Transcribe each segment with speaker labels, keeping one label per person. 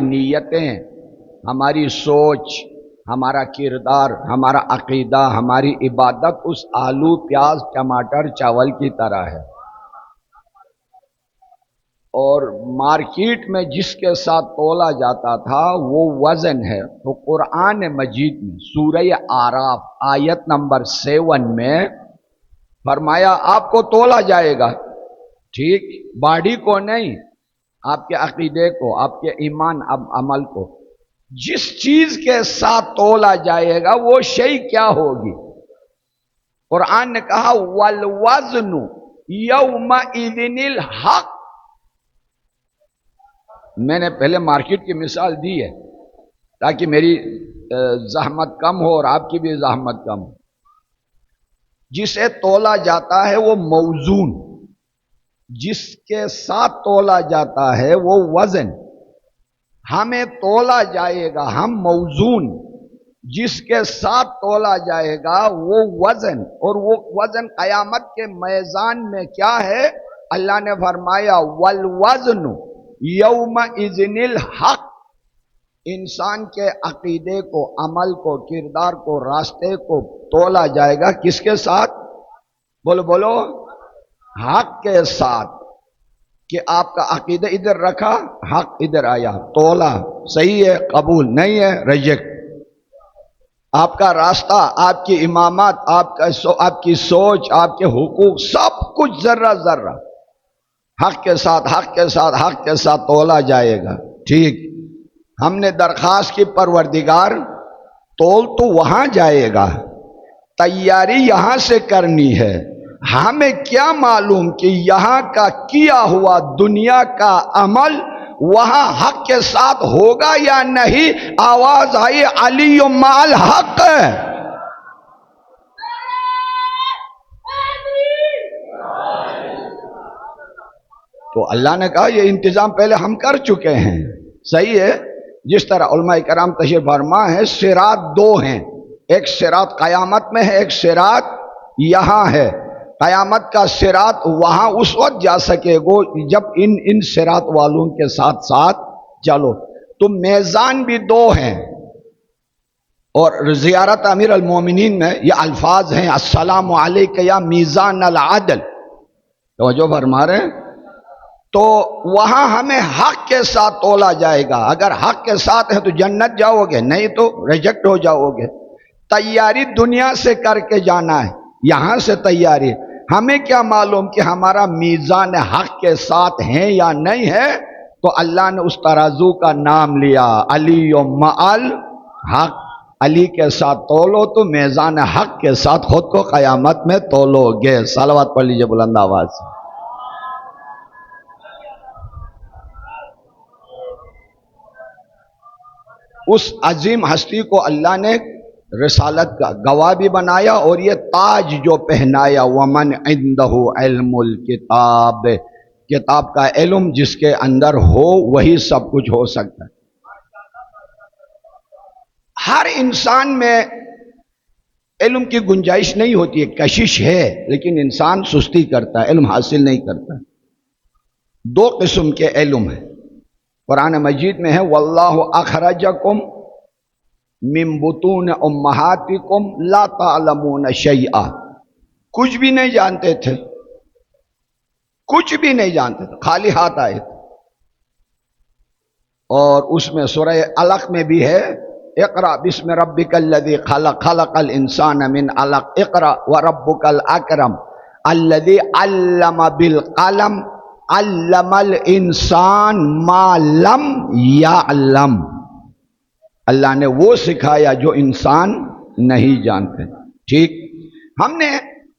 Speaker 1: نیتیں، ہماری سوچ، ہمارا کردار، ہمارا عقیدہ، ہماری عبادت اس آلو پیاز ٹماٹر چاول کی طرح ہے، اور مارکیٹ میں جس کے ساتھ تولا جاتا تھا وہ وزن ہے۔ تو قرآن مجید میں سورہ اعراف آیت نمبر 7 میں فرمایا آپ کو تولا جائے گا، ٹھیک، باڈی کو نہیں، آپ کے عقیدے کو، آپ کے ایمان عمل کو۔ جس چیز کے ساتھ تولا جائے گا وہ شے کیا ہوگی؟ قرآن نے کہا والوزن یومئذ الحق۔ میں نے پہلے مارکیٹ کی مثال دی ہے تاکہ میری زحمت کم ہو اور آپ کی بھی زحمت کم ہو۔ جسے تولا جاتا ہے وہ موزون، جس کے ساتھ تولا جاتا ہے وہ وزن، ہمیں تولا جائے گا، ہم موزون، جس کے ساتھ تولا جائے گا وہ وزن، اور وہ وزن قیامت کے میزان میں کیا ہے؟ اللہ نے فرمایا والوزن یومئذ الحق۔ انسان کے عقیدے کو، عمل کو، کردار کو، راستے کو تولا جائے گا کس کے ساتھ؟ بولو بولو، حق کے ساتھ۔ کہ آپ کا عقیدہ ادھر رکھا، حق ادھر آیا، تولا، صحیح ہے، قبول نہیں ہے، ریجیکٹ۔ آپ کا راستہ، آپ کی امامات، آپ کی سوچ، آپ کے حقوق، سب کچھ ذرہ ذرہ حق کے ساتھ، حق کے ساتھ، حق کے ساتھ تولا جائے گا، ٹھیک۔ ہم نے درخواست کی پروردگار تول تو وہاں جائے گا، تیاری یہاں سے کرنی ہے۔ ہمیں کیا معلوم کہ یہاں کا کیا ہوا دنیا کا عمل وہاں حق کے ساتھ ہوگا یا نہیں؟ آواز آئی علی مع الحق۔ تو اللہ نے کہا یہ انتظام پہلے ہم کر چکے ہیں، صحیح ہے۔ جس طرح علماء کرام تشریف فرما ہے، صراط دو ہیں، ایک صراط قیامت میں ہے، ایک صراط یہاں ہے۔ قیامت کا صراط وہاں اس وقت جا سکے گو جب ان صراط والوں کے ساتھ ساتھ چلو۔ تو میزان بھی دو ہیں، اور زیارت امیر المومنین میں یہ الفاظ ہیں السلام علیک یا میزان العدل، توجہ فرما رہے ہیں۔ تو وہاں ہمیں حق کے ساتھ تولا جائے گا، اگر حق کے ساتھ ہے تو جنت جاؤ گے، نہیں تو ریجیکٹ ہو جاؤ گے۔ تیاری دنیا سے کر کے جانا ہے، یہاں سے تیاری۔ ہمیں کیا معلوم کہ ہمارا میزان حق کے ساتھ ہے یا نہیں ہے؟ تو اللہ نے اس ترازو کا نام لیا علی مع الحق۔ علی کے ساتھ تولو تو میزان حق کے ساتھ خود کو قیامت میں تولو گے۔ صلوات پڑھ لیجئے بلند آواز سے۔ اس عظیم ہستی کو اللہ نے رسالت کا گواہ بھی بنایا، اور یہ تاج جو پہنایا ومن عندہ علم الکتاب، کتاب کا علم جس کے اندر ہو وہی سب کچھ ہو سکتا ہے۔ ہر انسان میں علم کی گنجائش نہیں ہوتی ہے، کشش ہے، لیکن انسان سستی کرتا ہے، علم حاصل نہیں کرتا۔ دو قسم کے علم ہیں قرآن مجید میں ہے واللہ اخرجکم من بطون امہاتکم لا تعلمون شیئا، کچھ بھی نہیں جانتے تھے، کچھ بھی نہیں جانتے تھے، خالی ہاتھ آئے تھے۔ اور اس میں سورہ علق میں بھی ہے اقرأ بسم ربک الذی خلق، خلق الانسان من علق، اقرأ وربک الاکرم الذی علم بالقلم علم الانسان ما لم یعلم۔ اللہ نے وہ سکھایا جو انسان نہیں جانتے، ٹھیک۔ ہم نے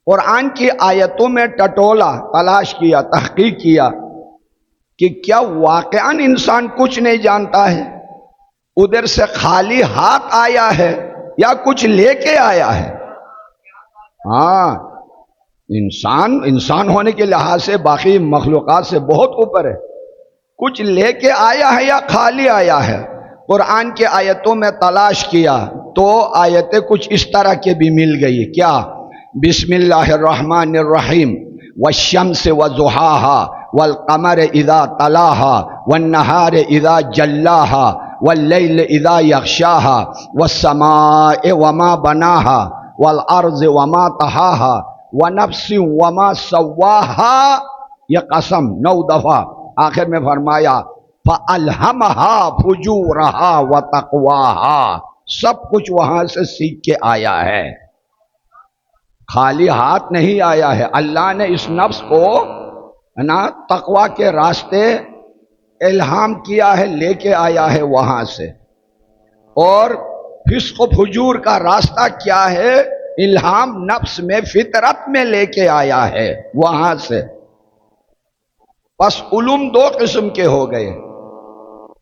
Speaker 1: قرآن کی آیتوں میں ٹٹولا، تلاش کیا، تحقیق کیا کہ کیا واقعاً انسان کچھ نہیں جانتا ہے، ادھر سے خالی ہاتھ آیا ہے یا کچھ لے کے آیا ہے؟ ہاں، انسان ہونے کے لحاظ سے باقی مخلوقات سے بہت اوپر ہے۔ کچھ لے کے آیا ہے یا خالی آیا ہے؟ قرآن کے آیتوں میں تلاش کیا تو آیتیں کچھ اس طرح کے بھی مل گئی، کیا؟ بسم اللہ الرحمن الرحیم والشمس وضحاہا والقمر اذا تلاها والنهار اذا جلاها واللیل اذا یغشاها والسماء وما بناها والارض وما طحاها ونفس وما سواها. یہ قسم 9 دفعہ آخر میں فرمایا فَأَلْهَمَهَا فُجُورَهَا وَتَقْوَاهَا. سب کچھ وہاں سے سیکھ کے آیا ہے، خالی ہاتھ نہیں آیا ہے. اللہ نے اس نفس کو نا تقوی کے راستے الہام کیا ہے، لے کے آیا ہے وہاں سے. اور فسق و فجور کا راستہ کیا ہے؟ الہام نفس میں فطرت میں لے کے آیا ہے وہاں سے. بس علوم 2 قسم کے ہو گئے،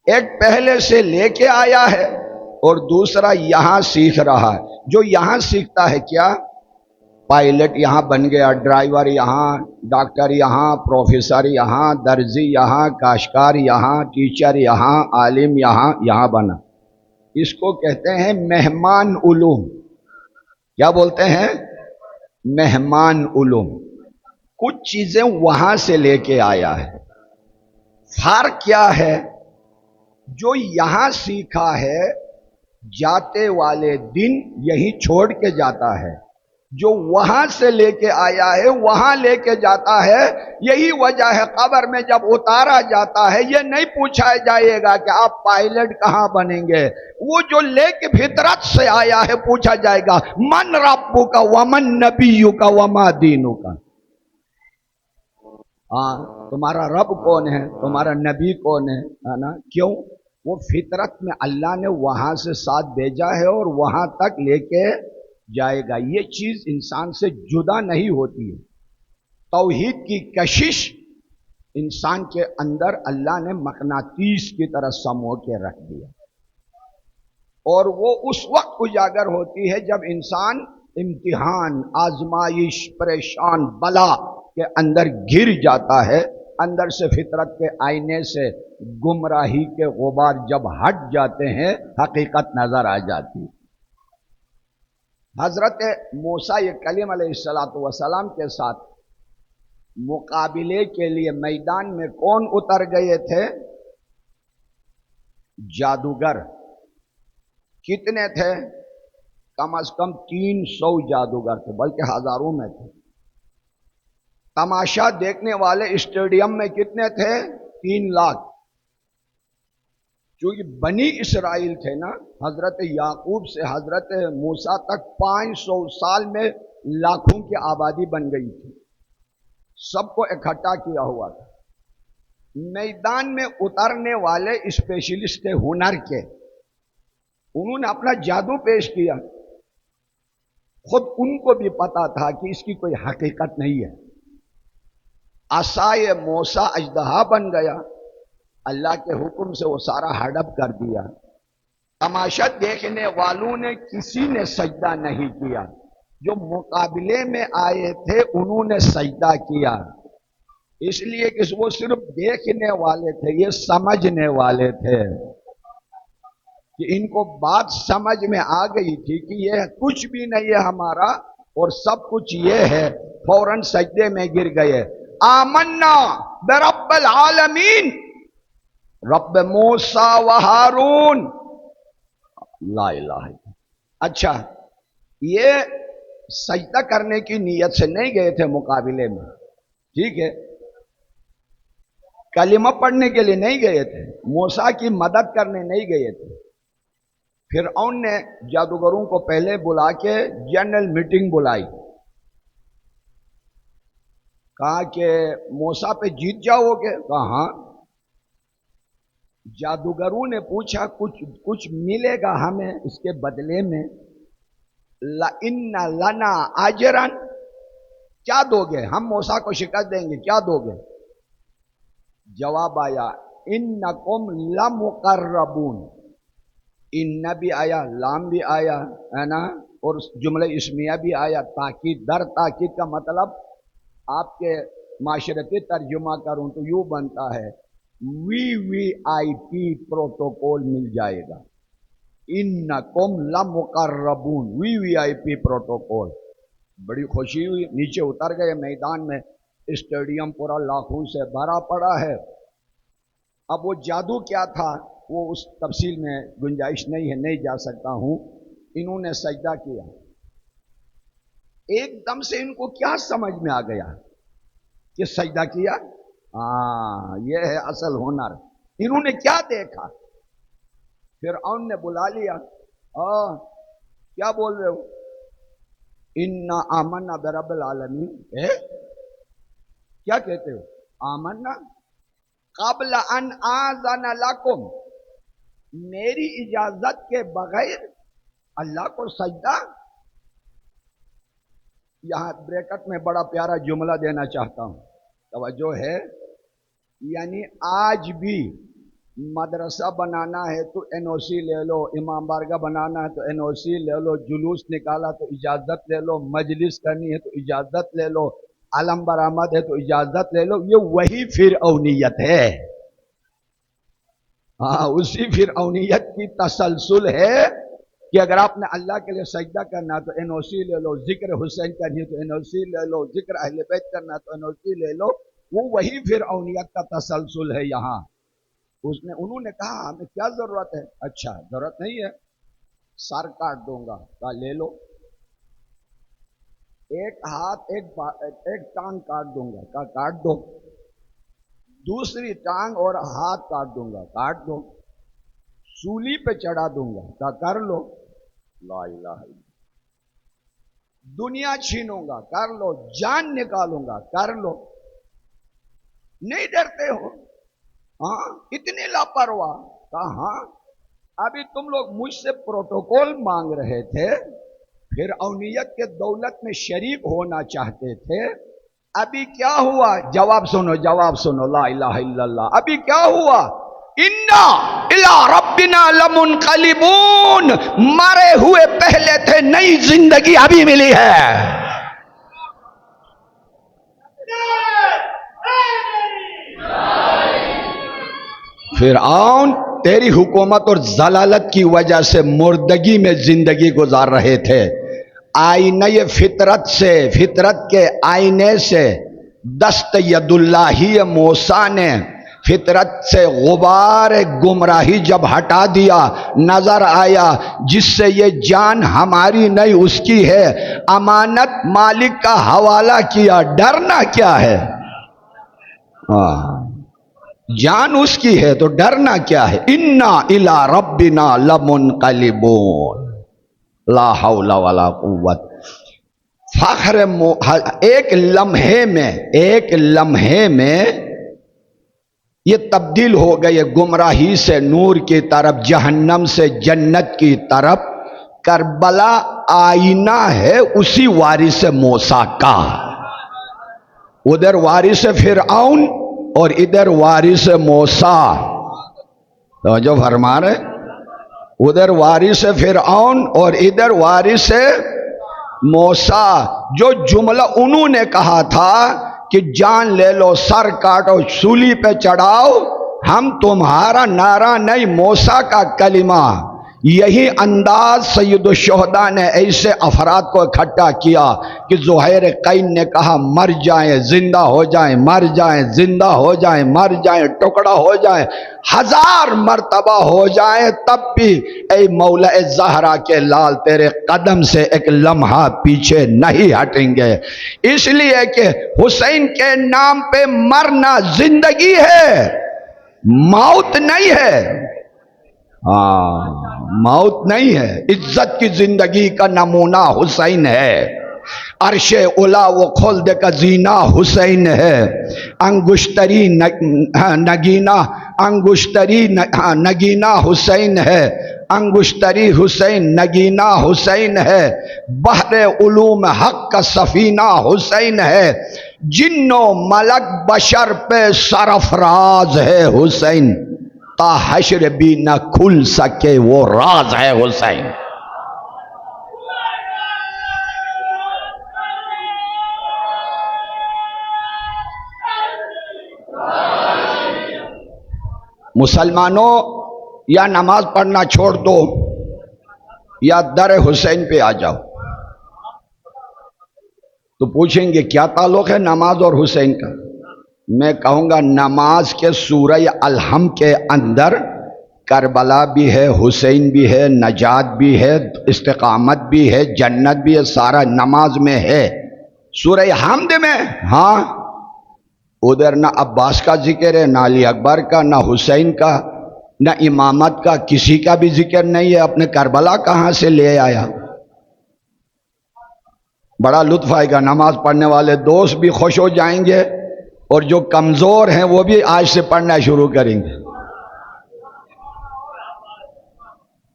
Speaker 1: ایک پہلے سے لے کے آیا ہے اور دوسرا یہاں سیکھ رہا ہے. جو یہاں سیکھتا ہے کیا؟ پائلٹ یہاں بن گیا، ڈرائیور یہاں، ڈاکٹر یہاں، پروفیسر یہاں، درزی یہاں، کاشتکار یہاں، ٹیچر یہاں، عالم یہاں بنا. اس کو کہتے ہیں مہمان علوم. کیا بولتے ہیں؟ مہمان علوم. کچھ چیزیں وہاں سے لے کے آیا ہے. فرق کیا ہے؟ جو یہاں سیکھا ہے جاتے والے دن یہی چھوڑ کے جاتا ہے، جو وہاں سے لے کے آیا ہے وہاں لے کے جاتا ہے. یہی وجہ ہے قبر میں جب اتارا جاتا ہے یہ نہیں پوچھا جائے گا کہ آپ پائلٹ کہاں بنیں گے. وہ جو لے کے فطرت سے آیا ہے پوچھا جائے گا من ربک ومن نبیک وما دینک. ہاں، تمہارا رب کون ہے، تمہارا نبی کون ہے نا؟ کیوں؟ وہ فطرت میں اللہ نے وہاں سے ساتھ بھیجا ہے اور وہاں تک لے کے جائے گا. یہ چیز انسان سے جدا نہیں ہوتی ہے. توحید کی کشش انسان کے اندر اللہ نے مقناطیس کی طرح سمو کے رکھ دیا، اور وہ اس وقت اجاگر ہوتی ہے جب انسان امتحان، آزمائش، پریشان، بلا کے اندر گر جاتا ہے. اندر سے فطرت کے آئینے سے گمراہی کے غبار جب ہٹ جاتے ہیں حقیقت نظر آ جاتی. حضرت موسیٰ کلیم علیہ السلام کے ساتھ مقابلے کے لیے میدان میں کون اتر گئے تھے؟ جادوگر. کتنے تھے؟ کم از کم 300 جادوگر تھے، بلکہ ہزاروں میں تھے. تماشا دیکھنے والے اسٹیڈیم میں کتنے تھے؟ 3 لاکھ. چونکہ بنی اسرائیل تھے نا، حضرت یعقوب سے حضرت موسیٰ تک 500 سال میں لاکھوں کی آبادی بن گئی تھی. سب کو اکٹھا کیا ہوا تھا. میدان میں اترنے والے اسپیشلسٹ تھے ہنر کے. انہوں نے اپنا جادو پیش کیا. خود ان کو بھی پتا تھا کہ اس کی کوئی حقیقت نہیں ہے. عصائے موسیٰ اژدہا بن گیا. اللہ کے حکم سے وہ سارا ہڑپ کر دیا. تماشا دیکھنے والوں نے کسی نے سجدہ نہیں کیا. جو مقابلے میں آئے تھے انہوں نے سجدہ کیا، اس لیے کہ وہ صرف دیکھنے والے تھے، یہ سمجھنے والے تھے. کہ ان کو بات سمجھ میں آ گئی تھی کہ یہ کچھ بھی نہیں ہے ہمارا اور سب کچھ یہ ہے. فوراً سجدے میں گر گئے. آمنا برب العالمین، رب موسیٰ و ہارون. لا الہ الا. اچھا، یہ سجدہ کرنے کی نیت سے نہیں گئے تھے مقابلے میں، ٹھیک ہے، کلمہ پڑھنے کے لیے نہیں گئے تھے، موسیٰ کی مدد کرنے نہیں گئے تھے. فرعون نے جادوگروں کو پہلے بلا کے جنرل میٹنگ بلائی. کہا کہ موسیٰ پہ جیت جاؤ گے؟ کہا ہاں. جادوگروں نے پوچھا کچھ ملے گا ہمیں اس کے بدلے میں؟ لَإِنَّ لَنَا أَجْرًا، کیا دو گے؟ ہم موسیٰ کو شکست دیں گے، کیا دو گے؟ جواب آیا اِنَّكُمْ لَمُقَرَّبُونَ. ان بھی آیا، لام بھی آیا ہے نا، اور جملہ اسمیہ بھی آیا. تاکید در تاکید کا مطلب آپ کے معاشرتی ترجمہ کروں تو یوں بنتا ہے VVIP پروٹوکول مل جائے گا. انکم لمقربون، VVIP پروٹوکول. بڑی خوشی ہوئی، نیچے اتر گئے میدان میں. اسٹیڈیم پورا لاکھوں سے بھرا پڑا ہے. اب وہ جادو کیا تھا وہ اس تفصیل میں گنجائش نہیں ہے، نہیں جا سکتا ہوں. انہوں نے سجدہ کیا، ایک دم سے ان کو کیا سمجھ میں آ گیا کہ سجدہ کیا. ہاں یہ ہے اصل ہنر. انہوں نے کیا دیکھا؟ فرعون نے بلا لیا. کیا بول رہے ہو؟ انا آمنا برب العالمین. کیا کہتے ہو؟ آمنا قبل ان آذن لکم، میری اجازت کے بغیر اللہ کو سجدہ. یہاں بریکٹ میں بڑا پیارا جملہ دینا چاہتا ہوں، توجہ ہے. یعنی آج بھی مدرسہ بنانا ہے تو این او سی لے لو، امام بارگاہ بنانا ہے تو این او سی لے لو، جلوس نکالا تو اجازت لے لو، مجلس کرنی ہے تو اجازت لے لو، علم برآمد ہے تو اجازت لے لو. یہ وہی فرعونیت ہے. ہاں اسی فرعونیت کی تسلسل ہے کہ اگر آپ نے اللہ کے لیے سجدہ کرنا ہے تو این او سی لے لو، ذکر حسین کرنی ہے تو این او سی لے لو، ذکر اہل بیت کرنا ہے تو این او سی لے لو. وہ وہی فرعونیت کا تسلسل ہے یہاں. انہوں نے کہا ہمیں کیا ضرورت ہے؟ اچھا ضرورت نہیں ہے، سر کاٹ دوں گا. کہا لے لو، ایک ہاتھ ایک ٹانگ کاٹ دوں گا. کہا کاٹ دو. دوسری ٹانگ اور ہاتھ کاٹ دوں گا. کاٹ دو. سولی پہ چڑھا دوں گا. کہا کر لو. لا الہ الا اللہ. دنیا چھینوں گا. کر لو. جان نکالوں گا. کر لو. نہیں ڈرتے ہو؟ ہاں اتنے لاپرواہ. کہا ہاں. ابھی تم لوگ مجھ سے پروٹوکول مانگ رہے تھے، فرعونیت کے دولت میں شریک ہونا چاہتے تھے. ابھی کیا ہوا؟ جواب سنو، جواب سنو. لا الہ الا اللہ. ابھی کیا ہوا؟ انا الی ربنا لمنقلبون. مرے ہوئے پہلے تھے، نئی زندگی ابھی ملی ہے. فرعون تیری حکومت اور ضلالت کی وجہ سے مردگی میں زندگی گزار رہے تھے. آئینہ فطرت سے، فطرت کے آئینے سے دست ید اللہ موسیٰ نے فطرت سے غبار گمراہی جب ہٹا دیا، نظر آیا جس سے یہ جان ہماری نہیں اس کی ہے، امانت مالک کا حوالہ کیا. ڈرنا کیا ہے؟ جان اس کی ہے تو ڈرنا کیا ہے؟ انا الی ربنا لمنقلبون. لا حول ولا قوت. فخر ایک لمحے میں یہ تبدیل ہو گئے گمراہی سے نور کی طرف، جہنم سے جنت کی طرف. کربلا آئینہ ہے اسی وارث موسیٰ کا. ادھر وارث فرعون اور ادھر وارث موسیٰ. جو فرما رہے ادھر وارث فرعون اور ادھر وارث موسیٰ. جو جملہ انہوں نے کہا تھا کہ جان لے لو، سر کاٹو، سولی پہ چڑھاؤ، ہم تمہارا نعرہ نہیں موسیٰ کا کلمہ. یہی انداز سید الشہداء نے ایسے افراد کو اکٹھا کیا کہ زہیر قین نے کہا مر جائیں زندہ ہو جائیں، مر جائیں زندہ ہو جائیں، مر جائیں ٹکڑا ہو جائیں، 1000 مرتبہ ہو جائیں، تب بھی اے مولا زہرا کے لال تیرے قدم سے ایک لمحہ پیچھے نہیں ہٹیں گے. اس لیے کہ حسین کے نام پہ مرنا زندگی ہے، موت نہیں ہے. موت نہیں ہے. عزت کی زندگی کا نمونہ حسین ہے. عرش اولا و خلد کا زینہ حسین ہے. انگشتری نگینہ حسین ہے. انگشتری حسین نگینہ حسین ہے. بحر علوم حق کا سفینہ حسین ہے. جن و ملک بشر پہ سرفراز ہے حسین. تا حشر بھی نہ کھل سکے وہ راز ہے حسین. مسلمانوں یا نماز پڑھنا چھوڑ دو یا در حسین پہ آ جاؤ. تو پوچھیں گے کیا تعلق ہے نماز اور حسین کا؟ میں کہوں گا نماز کے سورہ الحم کے اندر کربلا بھی ہے، حسین بھی ہے، نجات بھی ہے، استقامت بھی ہے، جنت بھی ہے، سارا نماز میں ہے۔ سورہ حمد میں ہاں ادھر نہ عباس کا ذکر ہے، نہ علی اکبر کا، نہ حسین کا، نہ امامت کا، کسی کا بھی ذکر نہیں ہے۔ اپنے کربلا کہاں سے لے آیا؟ بڑا لطف آئے گا، نماز پڑھنے والے دوست بھی خوش ہو جائیں گے اور جو کمزور ہیں وہ بھی آج سے پڑھنا شروع کریں گے۔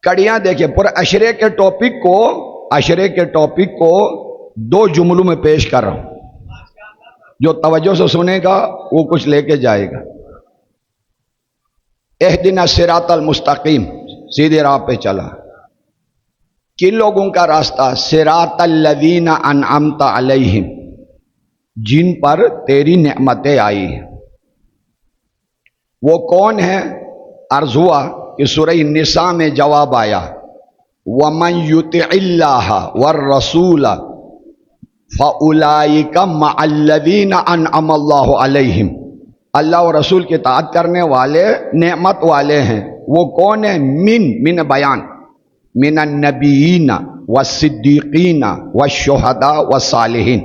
Speaker 1: کڑیاں دیکھیں، پر عشرے کے ٹاپک کو دو جملوں میں پیش کر رہا ہوں، جو توجہ سے سنے گا وہ کچھ لے کے جائے گا۔ اہدنا الصراط المستقیم، سیدھے راہ پہ چلا۔ کن لوگوں کا راستہ؟ صراط الذین انعمت علیہم، جن پر تیری نعمتیں آئی ہیں۔ وہ کون ہیں؟ عرض ہوا کہ سورہ النساء میں جواب آیا وَمَن يُطِعِ اللَّهَ وَالرَّسُولَ فَأُولَئِكَ مَعَ الَّذِينَ أَنْعَمَ اللَّهُ عَلَيْهِمْ۔ اللہ اور رسول کی اطاعت کرنے والے نعمت والے ہیں۔ وہ کون ہیں؟ من بیان، من النبیین والصدیقین والشہداء والصالحین۔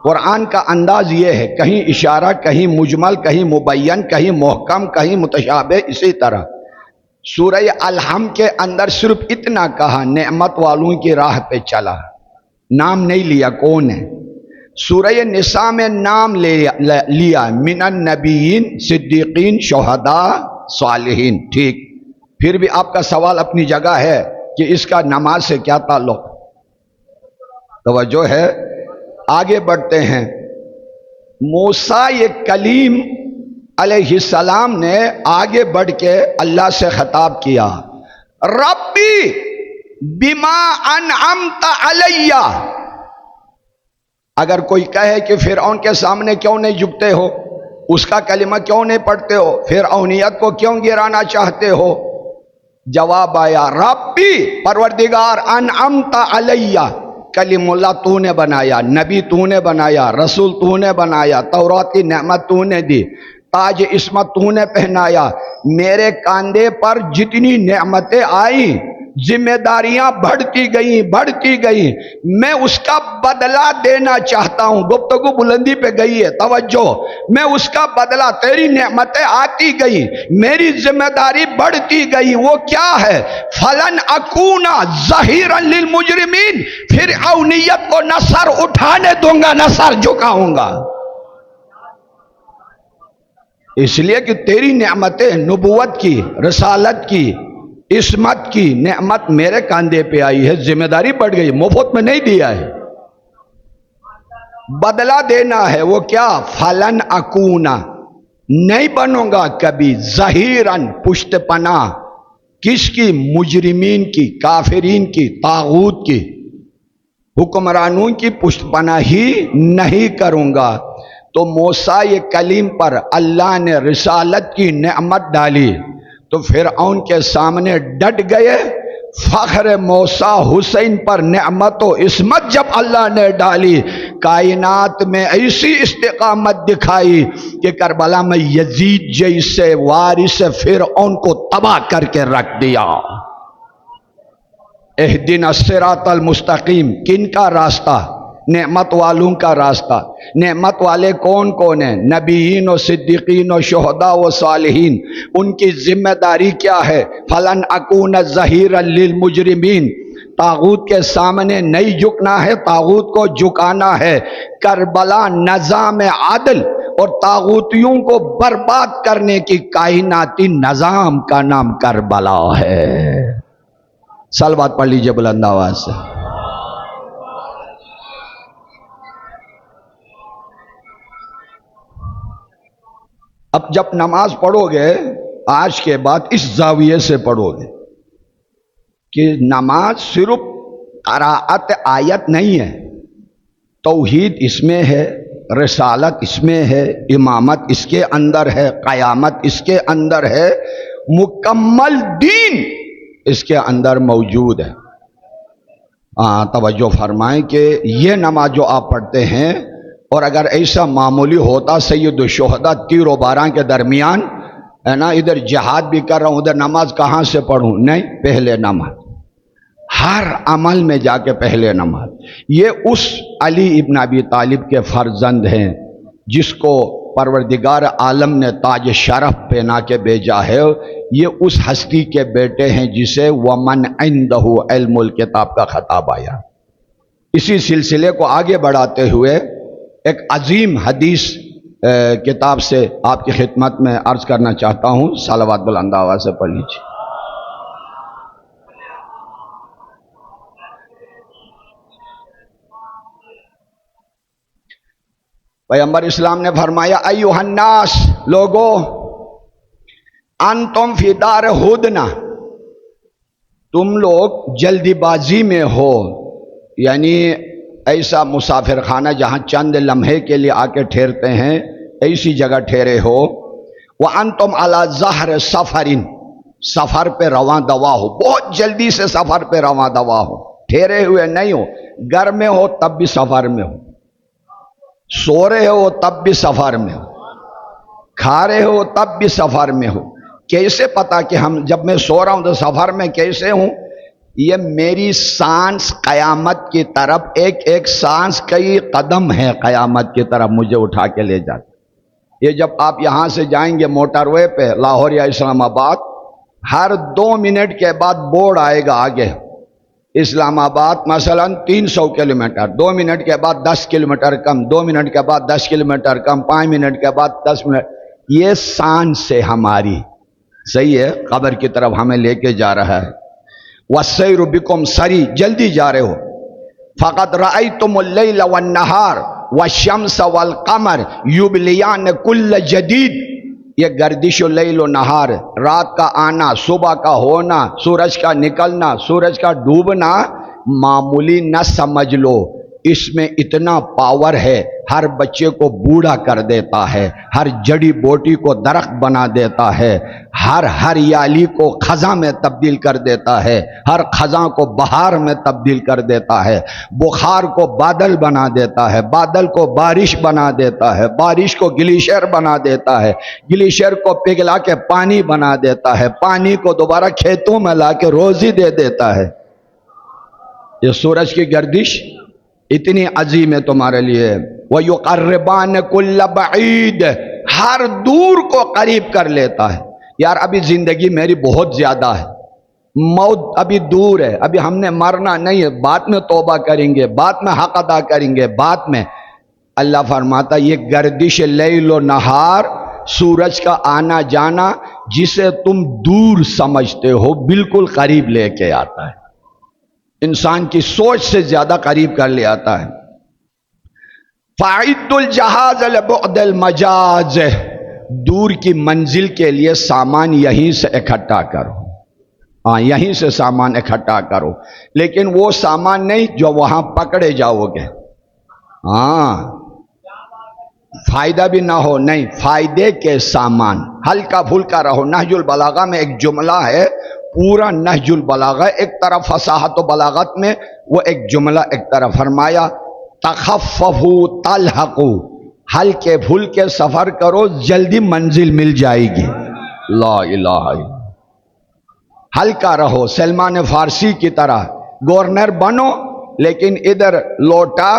Speaker 1: قرآن کا انداز یہ ہے، کہیں اشارہ، کہیں مجمل، کہیں مبین، کہیں محکم، کہیں متشابہ۔ اسی طرح سورہ الحم کے اندر صرف اتنا کہا نعمت والوں کی راہ پہ چلا، نام نہیں لیا کون ہے۔ سورہ نساء میں نام لیا من النبیین، صدیقین، شہداء، صالحین۔ ٹھیک، پھر بھی آپ کا سوال اپنی جگہ ہے کہ اس کا نماز سے کیا تعلق؟ توجہ ہے، آگے بڑھتے ہیں۔ موسیٰ کلیم علیہ السلام نے آگے بڑھ کے اللہ سے خطاب کیا، ربی بما انعمت علی۔ اگر کوئی کہے کہ فرعون کے سامنے کیوں نہیں جھکتے ہو، اس کا کلمہ کیوں نہیں پڑھتے ہو، فرعونیت کو کیوں گرانا چاہتے ہو، جواب آیا ربی پروردگار انعمت علی، کلیم اللہ تو نے بنایا، نبی تو نے بنایا، رسول تو نے بنایا، تورات کی نعمت تو نے دی، تاج عصمت تو نے پہنایا۔ میرے کاندھے پر جتنی نعمتیں آئیں، ذمہ داریاں بڑھتی گئیں، میں اس کا بدلہ دینا چاہتا ہوں۔ گفتگو بلندی پہ گئی ہے، توجہ، میں اس کا بدلہ، تیری نعمتیں آتی گئیں، میری ذمہ داری بڑھتی گئی، وہ کیا ہے؟ فلن اکونا ظہیرا للمجرمین، فرعونیت کو نہ سر اٹھانے دوں گا نہ سر جھکاؤں گا۔ اس لیے کہ تیری نعمتیں، نبوت کی، رسالت کی، عصمت کی نعمت میرے کاندھے پہ آئی ہے، ذمہ داری بڑھ گئی، مفت میں نہیں دیا ہے، بدلہ دینا ہے۔ وہ کیا؟ فلن اکونا، نہیں بنوں گا کبھی، ظہیرن، پشت پناہ، کس کی؟ مجرمین کی، کافرین کی، طاغوت کی، حکمرانوں کی پشت پناہی نہیں کروں گا۔ تو موسیٰ کلیم پر اللہ نے رسالت کی نعمت ڈالی تو فرعون کے سامنے ڈٹ گئے۔ فخر موسیٰ حسین پر نعمت و عصمت جب اللہ نے ڈالی، کائنات میں ایسی استقامت دکھائی کہ کربلا میں یزید جیسے وارث فرعون کو تباہ کر کے رکھ دیا۔ اہدنا الصراط المستقیم، کن کا راستہ؟ نعمت والوں کا راستہ۔ نعمت والے کون کون ہیں؟ نبیین و صدیقین و شہداء و صالحین۔ ان کی ذمہ داری کیا ہے؟ فلن اکون ظہیرا للمجرمین، طاغوت کے سامنے نہیں جھکنا ہے، طاغوت کو جھکانا ہے۔ کربلا نظام عدل اور طاغوتیوں کو برباد کرنے کی کائناتی نظام کا نام کربلا ہے۔ صلوات پڑھ لیجئے بلند آواز سے۔ اب جب نماز پڑھو گے آج کے بعد اس زاویے سے پڑھو گے کہ نماز صرف قراءت آیت نہیں ہے، توحید اس میں ہے، رسالت اس میں ہے، امامت اس کے اندر ہے، قیامت اس کے اندر ہے، مکمل دین اس کے اندر موجود ہے۔ توجہ فرمائیں کہ یہ نماز جو آپ پڑھتے ہیں، اور اگر ایسا معمولی ہوتا سید الشہداء تیر و باران کے درمیان ہے نا، ادھر جہاد بھی کر رہا ہوں ادھر نماز کہاں سے پڑھوں؟ نہیں، پہلے نماز، ہر عمل میں جا کے پہلے نماز۔ یہ اس علی ابن ابی طالب کے فرزند ہیں جس کو پروردگار عالم نے تاج شرف پہنا کے بھیجا ہے۔ یہ اس ہستی کے بیٹے ہیں جسے ومن عنده علم الکتاب کا خطاب آیا۔ اسی سلسلے کو آگے بڑھاتے ہوئے ایک عظیم حدیث کتاب سے آپ کی خدمت میں عرض کرنا چاہتا ہوں، صلوات بلند آواز سے پڑھ لیجیے۔ پیغمبر اسلام نے فرمایا ایھا الناس، لوگو، انتم فی دار ہدنہ، تم لوگ جلدی بازی میں ہو، یعنی ایسا مسافر خانہ جہاں چند لمحے کے لیے آ کے ٹھہرتے ہیں، ایسی جگہ ٹھہرے ہو۔ وانتم علی ظہر سفر، سفر پہ رواں دوا ہو، بہت جلدی سے سفر پہ رواں دوا ہو، ٹھہرے ہوئے نہیں ہو، گھر میں ہو تب بھی سفر میں ہو، سو رہے ہو تب بھی سفر میں ہو، کھا رہے ہو تب بھی سفر میں ہو۔ کیسے پتا کہ ہم جب میں سو رہا ہوں تو سفر میں کیسے ہوں؟ یہ میری سانس قیامت کی طرف، ایک ایک سانس کئی قدم ہے قیامت کی طرف مجھے اٹھا کے لے جاتا۔ یہ جب آپ یہاں سے جائیں گے موٹر وے پہ لاہور یا اسلام آباد، ہر 2 منٹ کے بعد بورڈ آئے گا آگے، اسلام آباد مثلا 300 کلومیٹر، 2 منٹ کے بعد 10 کلومیٹر کم، 2 منٹ کے بعد 10 کلومیٹر کم، 5 منٹ کے بعد 10 منٹ۔ یہ سانس سے ہماری صحیح ہے، قبر کی طرف ہمیں لے کے جا رہا ہے۔ وَالسَّيْرُ بِكُمْ سَرِي، جلدی جا رہے ہو۔ فَقَدْ رَأَيْتُمُ اللَّيْلَ وَالنَّهَارَ وَالشَّمْسَ وَالْقَمَرَ يُبْلِيَانَ كُلَّ جَدِيدٍ، یہ گردش اللیل و نہار، رات کا آنا، صبح کا ہونا، سورج کا نکلنا، سورج کا ڈوبنا معمولی نہ سمجھ لو، اس میں اتنا پاور ہے، ہر بچے کو بوڑھا کر دیتا ہے، ہر جڑی بوٹی کو درخت بنا دیتا ہے، ہر ہریالی کو خزاں میں تبدیل کر دیتا ہے، ہر خزاں کو بہار میں تبدیل کر دیتا ہے، بخار کو بادل بنا دیتا ہے، بادل کو بارش بنا دیتا ہے، بارش کو گلیشیر بنا دیتا ہے، گلیشیر کو پگھلا کے پانی بنا دیتا ہے، پانی کو دوبارہ کھیتوں میں لا کے روزی دے دیتا ہے۔ یہ سورج کی گردش اتنی عظیم ہے تمہارے لیے۔ وَيُقَرِّبَانَ كُلَّ بَعِيدٍ، ہر دور کو قریب کر لیتا ہے۔ یار ابھی زندگی میری بہت زیادہ ہے، موت ابھی دور ہے، ابھی ہم نے مرنا نہیں ہے، بعد میں توبہ کریں گے، بعد میں حق ادا کریں گے، بعد میں۔ اللہ فرماتا یہ گردش لیل و نہار، سورج کا آنا جانا، جسے تم دور سمجھتے ہو بالکل قریب لے کے آتا ہے، انسان کی سوچ سے زیادہ قریب کر لے آتا ہے۔ فَأَعِدُّوا الْجَهَازَ لِبُعْدِ الْمَجَازِ، دور کی منزل کے لیے سامان یہیں سے اکٹھا کرو، یہیں سے سامان اکٹھا کرو، لیکن وہ سامان نہیں جو وہاں پکڑے جاؤ گے، فائدہ بھی نہ ہو، نہیں، فائدے کے سامان، ہلکا پھلکا رہو۔ نہج البلاغہ میں ایک جملہ ہے، پورا نہج البلاغہ ایک طرف فصاحت و بلاغت میں، وہ ایک جملہ ایک طرف فرمایا تخففوا تلحقوا، ہلکے پھلکے سفر کرو جلدی منزل مل جائے گی۔ لا الہ الا، ہلکا رہو، سلمان فارسی کی طرح گورنر بنو لیکن ادھر لوٹا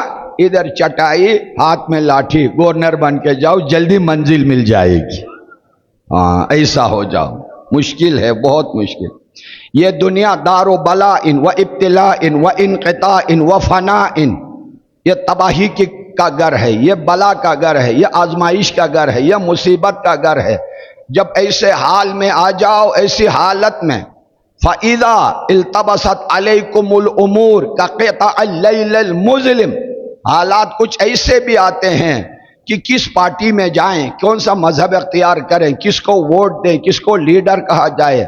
Speaker 1: ادھر چٹائی ہاتھ میں لاٹھی، گورنر بن کے جاؤ جلدی منزل مل جائے گی۔ ایسا ہو جاؤ، مشکل ہے، بہت مشکل۔ یہ دنیا دار و بلاء و ابتلاء و انقطاع و فناء، یہ تباہی کا گھر ہے، یہ بلا کا گھر ہے، یہ آزمائش کا گھر ہے، یہ مصیبت کا گھر ہے۔ جب ایسے حال میں آ جاؤ، ایسی حالت میں، فَإِذَا الْتَبَسَتْ عَلَيْكُمُ الْأُمُورُ كَقِطَعِ اللَّيْلِ الْمُظْلِمِ، حالات کچھ ایسے بھی آتے ہیں کہ کس پارٹی میں جائیں، کون سا مذہب اختیار کریں، کس کو ووٹ دیں، کس کو لیڈر کہا جائے،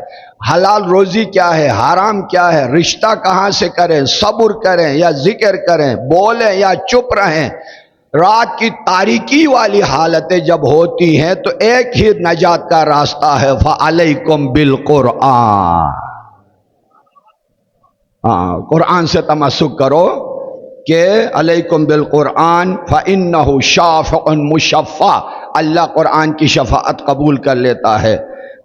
Speaker 1: حلال روزی کیا ہے، حرام کیا ہے، رشتہ کہاں سے کریں، صبر کریں یا ذکر کریں، بولیں یا چپ رہیں۔ رات کی تاریکی والی حالتیں جب ہوتی ہیں تو ایک ہی نجات کا راستہ ہے، فَعَلَيْكُمْ بِالْقُرْآنِ، قرآن سے تمسک کرو کہ علیکم بالقرآن فإنہ شافع مشفع، اللہ قرآن کی شفاعت قبول کر لیتا ہے۔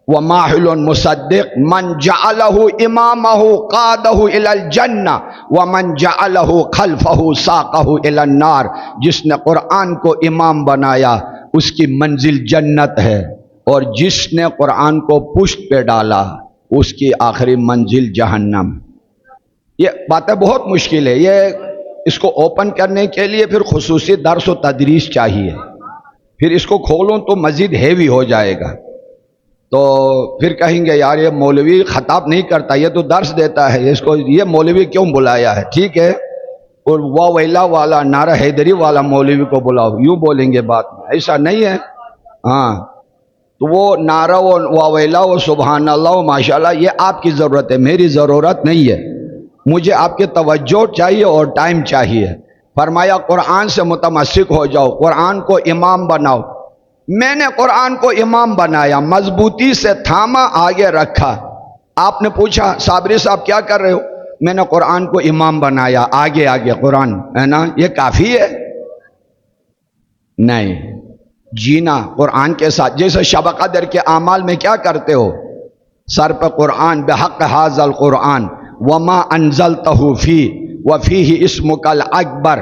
Speaker 1: وماحل مصدق من جعلہ امامہ قادہ الی الجنہ ومن جعلہ خلفہ ساقہ الی النار، جس نے قرآن کو امام بنایا اس کی منزل جنت ہے، اور جس نے قرآن کو پشت پہ ڈالا اس کی آخری منزل جہنم۔ یہ باتیں بہت مشکل ہے، اس کو اوپن کرنے کے لیے پھر خصوصی درس و تدریس چاہیے، پھر اس کو کھولوں تو مزید ہیوی ہو جائے گا، تو پھر کہیں گے یار یہ مولوی خطاب نہیں کرتا، یہ تو درس دیتا ہے، اس کو یہ مولوی کیوں بلایا ہے؟ ٹھیک ہے، اور واہ ویلا والا نعرہ حیدری والا مولوی کو بلاؤ، یوں بولیں گے بات میں، ایسا نہیں ہے۔ ہاں تو وہ نعرہ و واہ ویلا و سبحان اللہ و ماشاء اللہ یہ آپ کی ضرورت ہے، میری ضرورت نہیں ہے، مجھے آپ کی توجہ چاہیے اور ٹائم چاہیے۔ فرمایا قرآن سے متمسک ہو جاؤ، قرآن کو امام بناؤ۔ میں نے قرآن کو امام بنایا، مضبوطی سے تھاما، آگے رکھا۔ آپ نے پوچھا صابری صاحب کیا کر رہے ہو؟ میں نے قرآن کو امام بنایا، آگے آگے قرآن ہے نا، یہ کافی ہے؟ نہیں، جینا قرآن کے ساتھ۔ جیسے شب قدر کے اعمال میں کیا کرتے ہو؟ سر پہ قرآن، بحق ھذا القرآن وما انزلتہ فی وفیہ اسمک الاکبر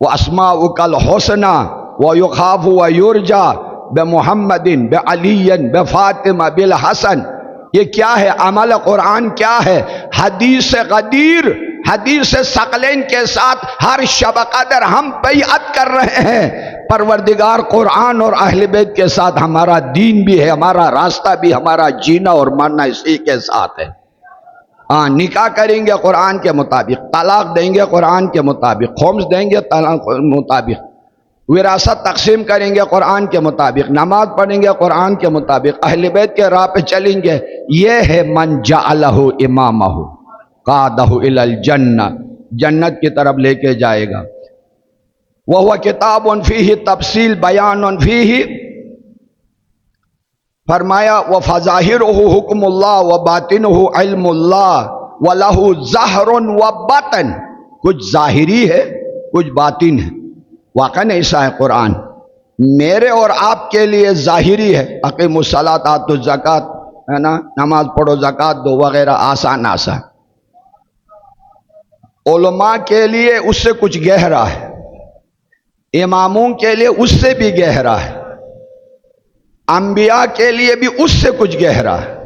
Speaker 1: واسماؤک الحسنی ویخاف ویرجا بمحمد بعلی بفاطمہ بالحسن۔ یہ کیا ہے؟ عمل قرآن کیا ہے؟ حدیث غدیر، حدیث ثقلین کے ساتھ ہر شب قدر ہم بیعت کر رہے ہیں۔ پروردگار قرآن اور اہل بیت کے ساتھ ہمارا دین بھی ہے، ہمارا راستہ بھی، ہمارا جینا اور مرنا اسی کے ساتھ ہے۔ نکاح کریں گے قرآن کے مطابق، طلاق دیں گے قرآن کے مطابق، خمس دیں گے طلاق کے مطابق، وراثت تقسیم کریں گے قرآن کے مطابق، نماز پڑھیں گے قرآن کے مطابق، اہل بیت کے راہ پہ چلیں گے۔ یہ ہے من جعلہ امامہ قادہ الی الجنہ، جنت کی طرف لے کے جائے گا۔ وہو کتاب فیہ تفصیل بیان فیہ، فرمایا وفظاہرہ حکم اللہ وباطنہ علم اللہ ولہ ظہر وباطن، کچھ ظاہری ہے کچھ باطن ہے۔ واقعاً ایسا ہے قرآن، میرے اور آپ کے لیے ظاہری ہے، اقیموا الصلاۃ آتوا الزکوٰۃ، ہے نا، نماز پڑھو زکوٰۃ دو وغیرہ، آسان آسان۔ علماء کے لیے اس سے کچھ گہرا ہے، اماموں کے لیے اس سے بھی گہرا ہے، انبیاء کے لیے بھی اس سے کچھ گہرا ہے۔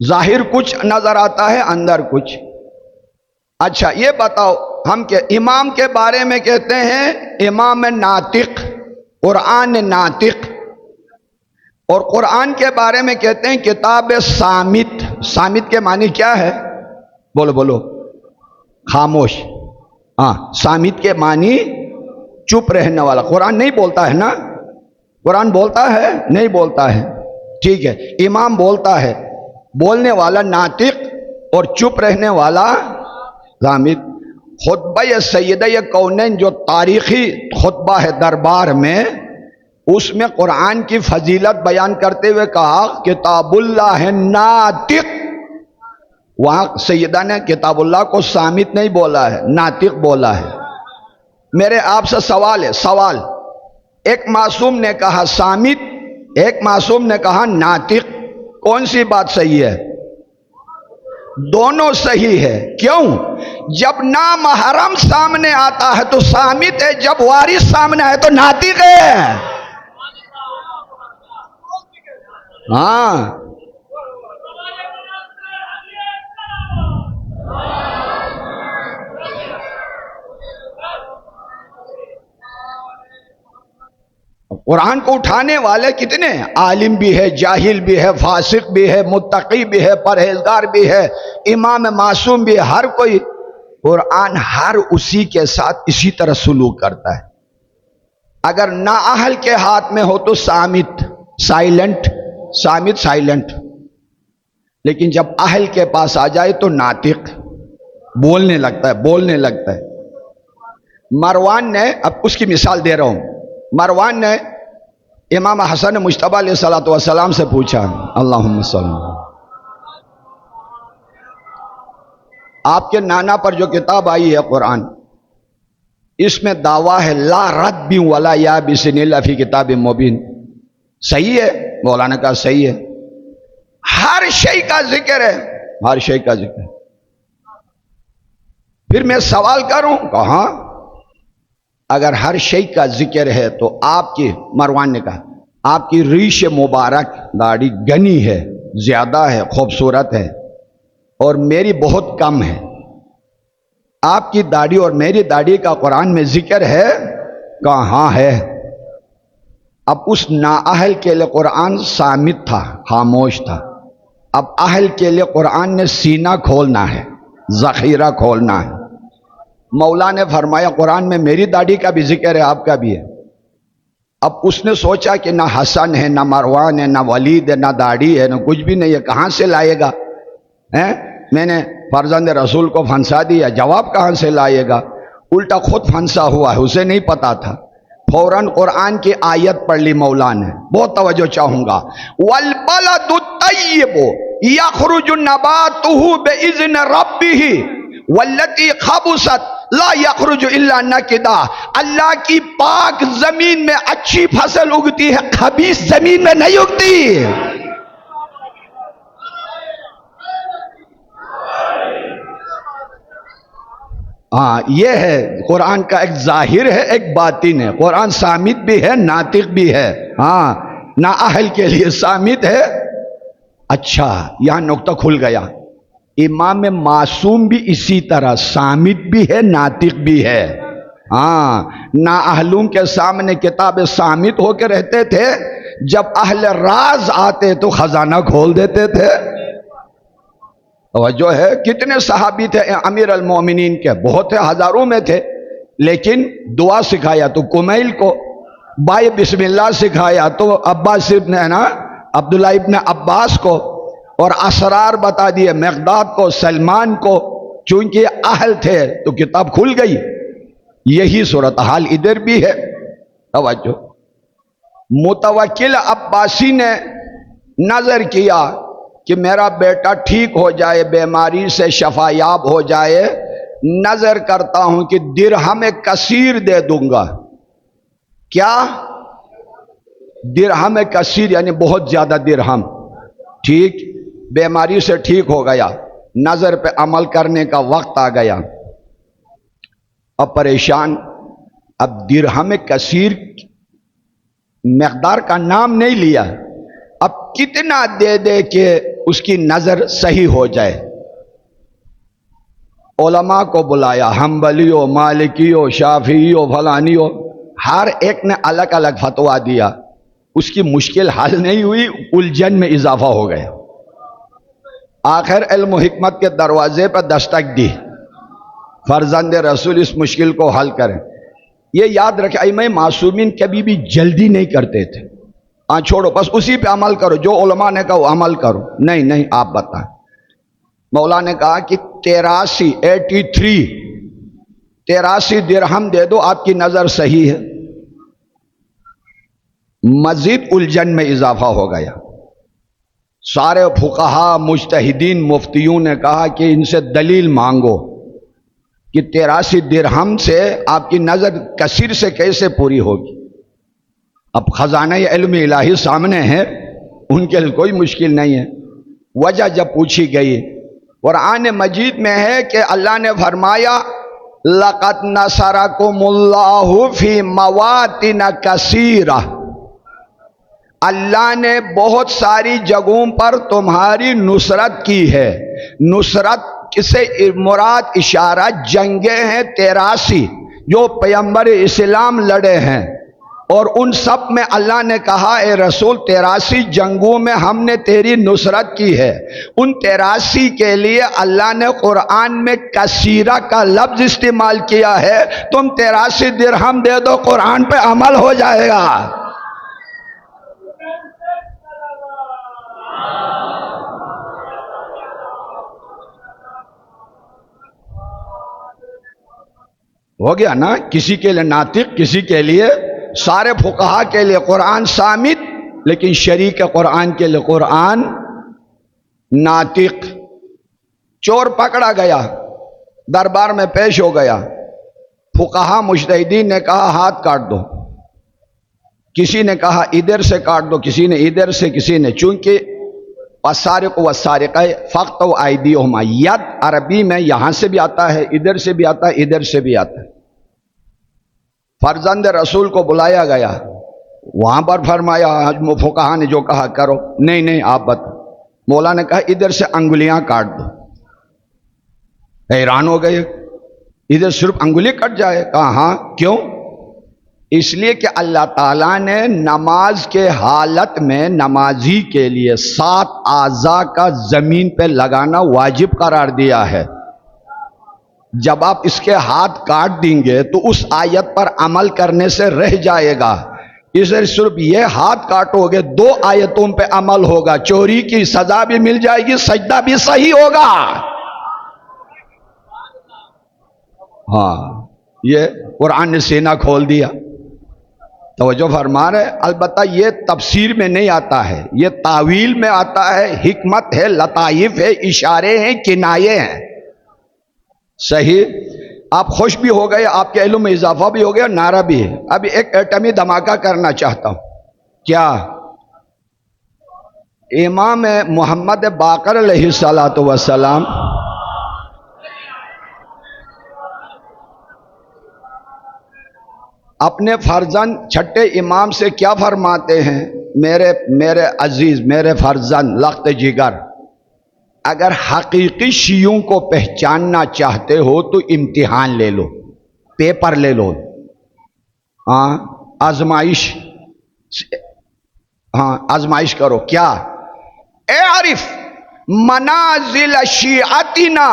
Speaker 1: ظاہر کچھ نظر آتا ہے، اندر کچھ۔ اچھا یہ بتاؤ، ہم کہ امام کے بارے میں کہتے ہیں امام ناطق، قرآن ناطق، اور قرآن کے بارے میں کہتے ہیں کتاب صامت۔ صامت کے معنی کیا ہے؟ بولو بولو، خاموش۔ صامت کے معنی چپ رہنے والا۔ قرآن نہیں بولتا ہے نا؟ قرآن بولتا ہے؟ نہیں بولتا ہے، ٹھیک ہے۔ امام بولتا ہے، بولنے والا ناطق اور چپ رہنے والا صامت۔ خطبہ سیدہ کونین جو تاریخی خطبہ ہے دربار میں، اس میں قرآن کی فضیلت بیان کرتے ہوئے کہا کتاب اللہ ناطق۔ وہاں سیدہ نے کتاب اللہ کو صامت نہیں بولا ہے، ناطق بولا ہے۔ میرے آپ سے سوال ہے، سوال، ایک معصوم نے کہا صامت، ایک معصوم نے کہا ناطق، کون سی بات صحیح ہے؟ دونوں صحیح ہے۔ کیوں؟ جب نامحرم سامنے آتا ہے تو صامت ہے، جب وارث سامنے آئے تو ناطق ہے۔ ہاں قرآن کو اٹھانے والے کتنے ہیں؟ عالم بھی ہے، جاہل بھی ہے، فاسق بھی ہے، متقی بھی ہے، پرہیزگار بھی ہے، امام معصوم بھی ہے، ہر کوئی۔ قرآن ہر اسی کے ساتھ اسی طرح سلوک کرتا ہے۔ اگر نااہل کے ہاتھ میں ہو تو صامت، سائلنٹ، صامت سائلنٹ، لیکن جب اہل کے پاس آ جائے تو ناطق، بولنے لگتا ہے، بولنے لگتا ہے۔ مروان نے، اب اس کی مثال دے رہا ہوں، مروان نے امام حسن مجتبیٰ علیہ السلام سے پوچھا، اللہم صلی، آپ کے نانا پر جو کتاب آئی ہے قرآن، اس میں دعویٰ ہے لا رد ولا یا بسن اللہ فی کتاب مبین. صحیح ہے؟ مولانا کہا صحیح ہے. ہر شے کا ذکر ہے، ہر شے کا ذکر ہے. پھر میں سوال کروں، کہاں اگر ہر شے کا ذکر ہے تو آپ کی، مروان نے کہا آپ کی ریش مبارک داڑھی گنی ہے، زیادہ ہے، خوبصورت ہے، اور میری بہت کم ہے. آپ کی داڑھی اور میری داڑھی کا قرآن میں ذکر ہے؟ کہاں ہے؟ اب اس نااہل کے لیے قرآن صامت تھا، خاموش تھا. اب اہل کے لیے قرآن نے سینہ کھولنا ہے، ذخیرہ کھولنا ہے. مولا نے فرمایا قرآن میں میری داڑھی کا بھی ذکر ہے، آپ کا بھی ہے. اب اس نے سوچا کہ نہ حسن ہے، نہ مروان ہے، نہ ولید ہے، نہ داڑھی ہے، نہ کچھ بھی نہیں ہے، کہاں سے لائے گا؟ میں نے فرزند رسول کو پھنسا دیا، جواب کہاں سے لائے گا؟ الٹا خود پھنسا ہوا ہے، اسے نہیں پتا تھا. فوراً قرآن کی آیت پڑھ لی مولا نے. بہت توجہ چاہوں گا. والبلد الطیب یخرج نباتہ باذن ربہ والتی خبثت لا یخرج الا نکدا. اللہ کی پاک زمین میں اچھی فصل اگتی ہے، خبیث زمین میں نہیں اگتی. ہاں، یہ ہے قرآن کا ایک ظاہر ہے، ایک باطن ہے. قرآن صامت بھی ہے، ناطق بھی ہے. ہاں، نااہل کے لیے صامت ہے. اچھا، یہاں نقطہ کھل گیا. امام معصوم بھی اسی طرح صامت بھی ہے، ناطق بھی ہے. ہاں، نااہلوں کے سامنے کتاب صامت ہو کے رہتے تھے، جب اہل راز آتے تو خزانہ کھول دیتے تھے. توجہ ہے؟ کتنے صحابی تھے امیر المومنین کے؟ بہت تھے، ہزاروں میں تھے. لیکن دعا سکھایا تو کمیل کو، بھائی بسم اللہ سکھایا تو عباس ابن عبداللہ ابن عباس کو، اور اسرار بتا دیے مقداد کو، سلمان کو. چونکہ اہل تھے تو کتاب کھل گئی. یہی صورتحال ادھر بھی ہے. توجہ. متوکل عباسی نے نظر کیا کہ میرا بیٹا ٹھیک ہو جائے، بیماری سے شفا یاب ہو جائے، نظر کرتا ہوں کہ درہم کثیر دے دوں گا. کیا؟ درہم کثیر، یعنی بہت زیادہ درہم. ٹھیک، بیماری سے ٹھیک ہو گیا، نظر پہ عمل کرنے کا وقت آ گیا. اب پریشان. اب درہم کثیر مقدار کا نام نہیں لیا، اب کتنا دے دے کہ اس کی نظر صحیح ہو جائے. علماء کو بلایا، حنبلیوں، مالکیوں، شافعیوں، فلانیوں، ہر ایک نے الگ الگ فتویٰ دیا. اس کی مشکل حل نہیں ہوئی، الجھن میں اضافہ ہو گیا. آخر علم و حکمت کے دروازے پر دستک دی، فرزند رسول اس مشکل کو حل کریں. یہ یاد رکھیں، ائمہ معصومین کبھی بھی جلدی نہیں کرتے تھے. ہاں چھوڑو، بس اسی پہ عمل کرو، جو علماء نے کہا وہ عمل کرو. نہیں نہیں، آپ بتائیں. مولا نے کہا کہ 83 درہم دے دو، آپ کی نظر صحیح ہے. مزید الجھن میں اضافہ ہو گیا. سارے فقہا، مجتہدین، مفتیوں نے کہا کہ ان سے دلیل مانگو کہ 83 درہم سے آپ کی نظر کثیر سے کیسے پوری ہوگی. اب خزانہ علم الہی سامنے ہے، ان کے لیے کوئی مشکل نہیں ہے. وجہ جب پوچھی گئی، قرآن مجید میں ہے کہ اللہ نے فرمایا لَقَدْ نَصَرَكُمُ اللَّهُ فِي مَوَاطِنَ كَثِيرَةٍ. اللہ نے بہت ساری جگہوں پر تمہاری نصرت کی ہے. نصرت سے مراد اشارہ جنگیں ہیں 83 جو پیغمبر اسلام لڑے ہیں، اور ان سب میں اللہ نے کہا اے رسول 83 جنگوں میں ہم نے تیری نصرت کی ہے. ان 83 کے لیے اللہ نے قرآن میں کثیرہ کا لفظ استعمال کیا ہے. تم 83 درہم دے دو، قرآن پہ عمل ہو جائے گا. ہو گیا نا؟ کسی کے لیے ناطق، کسی کے لیے، سارے فقہا کے لیے قرآن صامت، لیکن شریک قرآن کے لیے قرآن ناطق. چور پکڑا گیا، دربار میں پیش ہو گیا، فقہا مجتہدین نے کہا ہاتھ کاٹ دو، کسی نے کہا ادھر سے کاٹ دو، کسی نے ادھر سے، کسی نے، چونکہ والسارق والسارقہ فاقطعوا ایدیہما، ید عربی میں یہاں سے بھی آتا ہے، ادھر سے بھی آتا ہے، ادھر سے بھی آتا ہے۔ فرزند رسول کو بلایا گیا، وہاں پر فرمایا فقہا نے جو کہا کرو، نہیں آپ بتا۔ مولا نے کہا ادھر سے انگلیاں کاٹ دو۔ حیران ہو گئے، ادھر صرف انگلی کٹ جائے؟ کہا ہاں۔ کیوں؟ اس لیے کہ اللہ تعالیٰ نے نماز کے حالت میں نمازی کے لیے 7 اعضاء کا زمین پہ لگانا واجب قرار دیا ہے۔ جب آپ اس کے ہاتھ کاٹ دیں گے تو اس آیت پر عمل کرنے سے رہ جائے گا، اس لیے صرف یہ ہاتھ کاٹو گے 2 آیتوں پہ عمل ہوگا، چوری کی سزا بھی مل جائے گی، سجدہ بھی صحیح ہوگا۔ ہاں، یہ قرآن نے سینہ کھول دیا۔ توجہ فرما رہے، البتہ یہ تفسیر میں نہیں آتا ہے، یہ تاویل میں آتا ہے، حکمت ہے، لطائف ہے، اشارے ہیں، کنایے ہیں۔ صحیح؟ آپ خوش بھی ہو گئے، آپ کے علم میں اضافہ بھی ہو گیا، نعرہ بھی ہے۔ ابھی ایک ایٹمی دھماکہ کرنا چاہتا ہوں۔ کیا؟ امام محمد باقر علیہ السلام اپنے فرزند چھٹے امام سے کیا فرماتے ہیں؟ میرے عزیز، میرے فرزند لخت جگر، اگر حقیقی شیعوں کو پہچاننا چاہتے ہو تو امتحان لے لو، پیپر لے لو، ہاں آزمائش، ہاں آزمائش کرو۔ کیا؟ اعرف منازل شیعتنا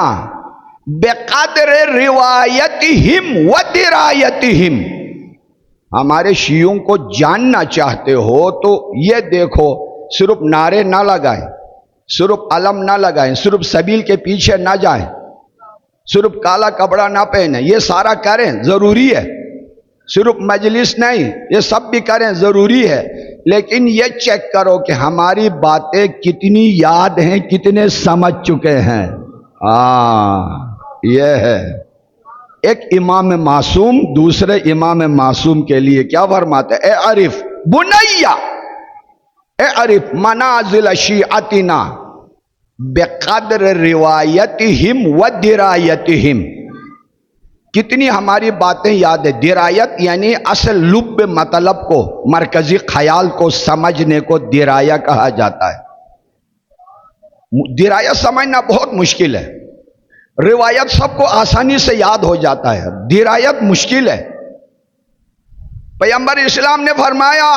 Speaker 1: بقدر روایتہم و درایتہم، ہمارے شیعوں کو جاننا چاہتے ہو تو یہ دیکھو، صرف نعرے نہ لگائیں، صرف علم نہ لگائیں، صرف سبیل کے پیچھے نہ جائیں، صرف کالا کپڑا نہ پہنیں، یہ سارا کریں ضروری ہے، صرف مجلس نہیں، یہ سب بھی کریں ضروری ہے، لیکن یہ چیک کرو کہ ہماری باتیں کتنی یاد ہیں، کتنے سمجھ چکے ہیں۔ یہ ہے ایک امام معصوم دوسرے امام معصوم کے لیے کیا فرماتے ہیں؟ اعرف بنیا اعرف منازل شیعتنا بقدر روایتہم و درایتہم، کتنی ہماری باتیں یاد ہے۔ درایت یعنی اصل لب مطلب کو، مرکزی خیال کو سمجھنے کو درایا کہا جاتا ہے۔ درایت سمجھنا بہت مشکل ہے، روایت سب کو آسانی سے یاد ہو جاتا ہے، درایت مشکل ہے۔ پیغمبر اسلام نے فرمایا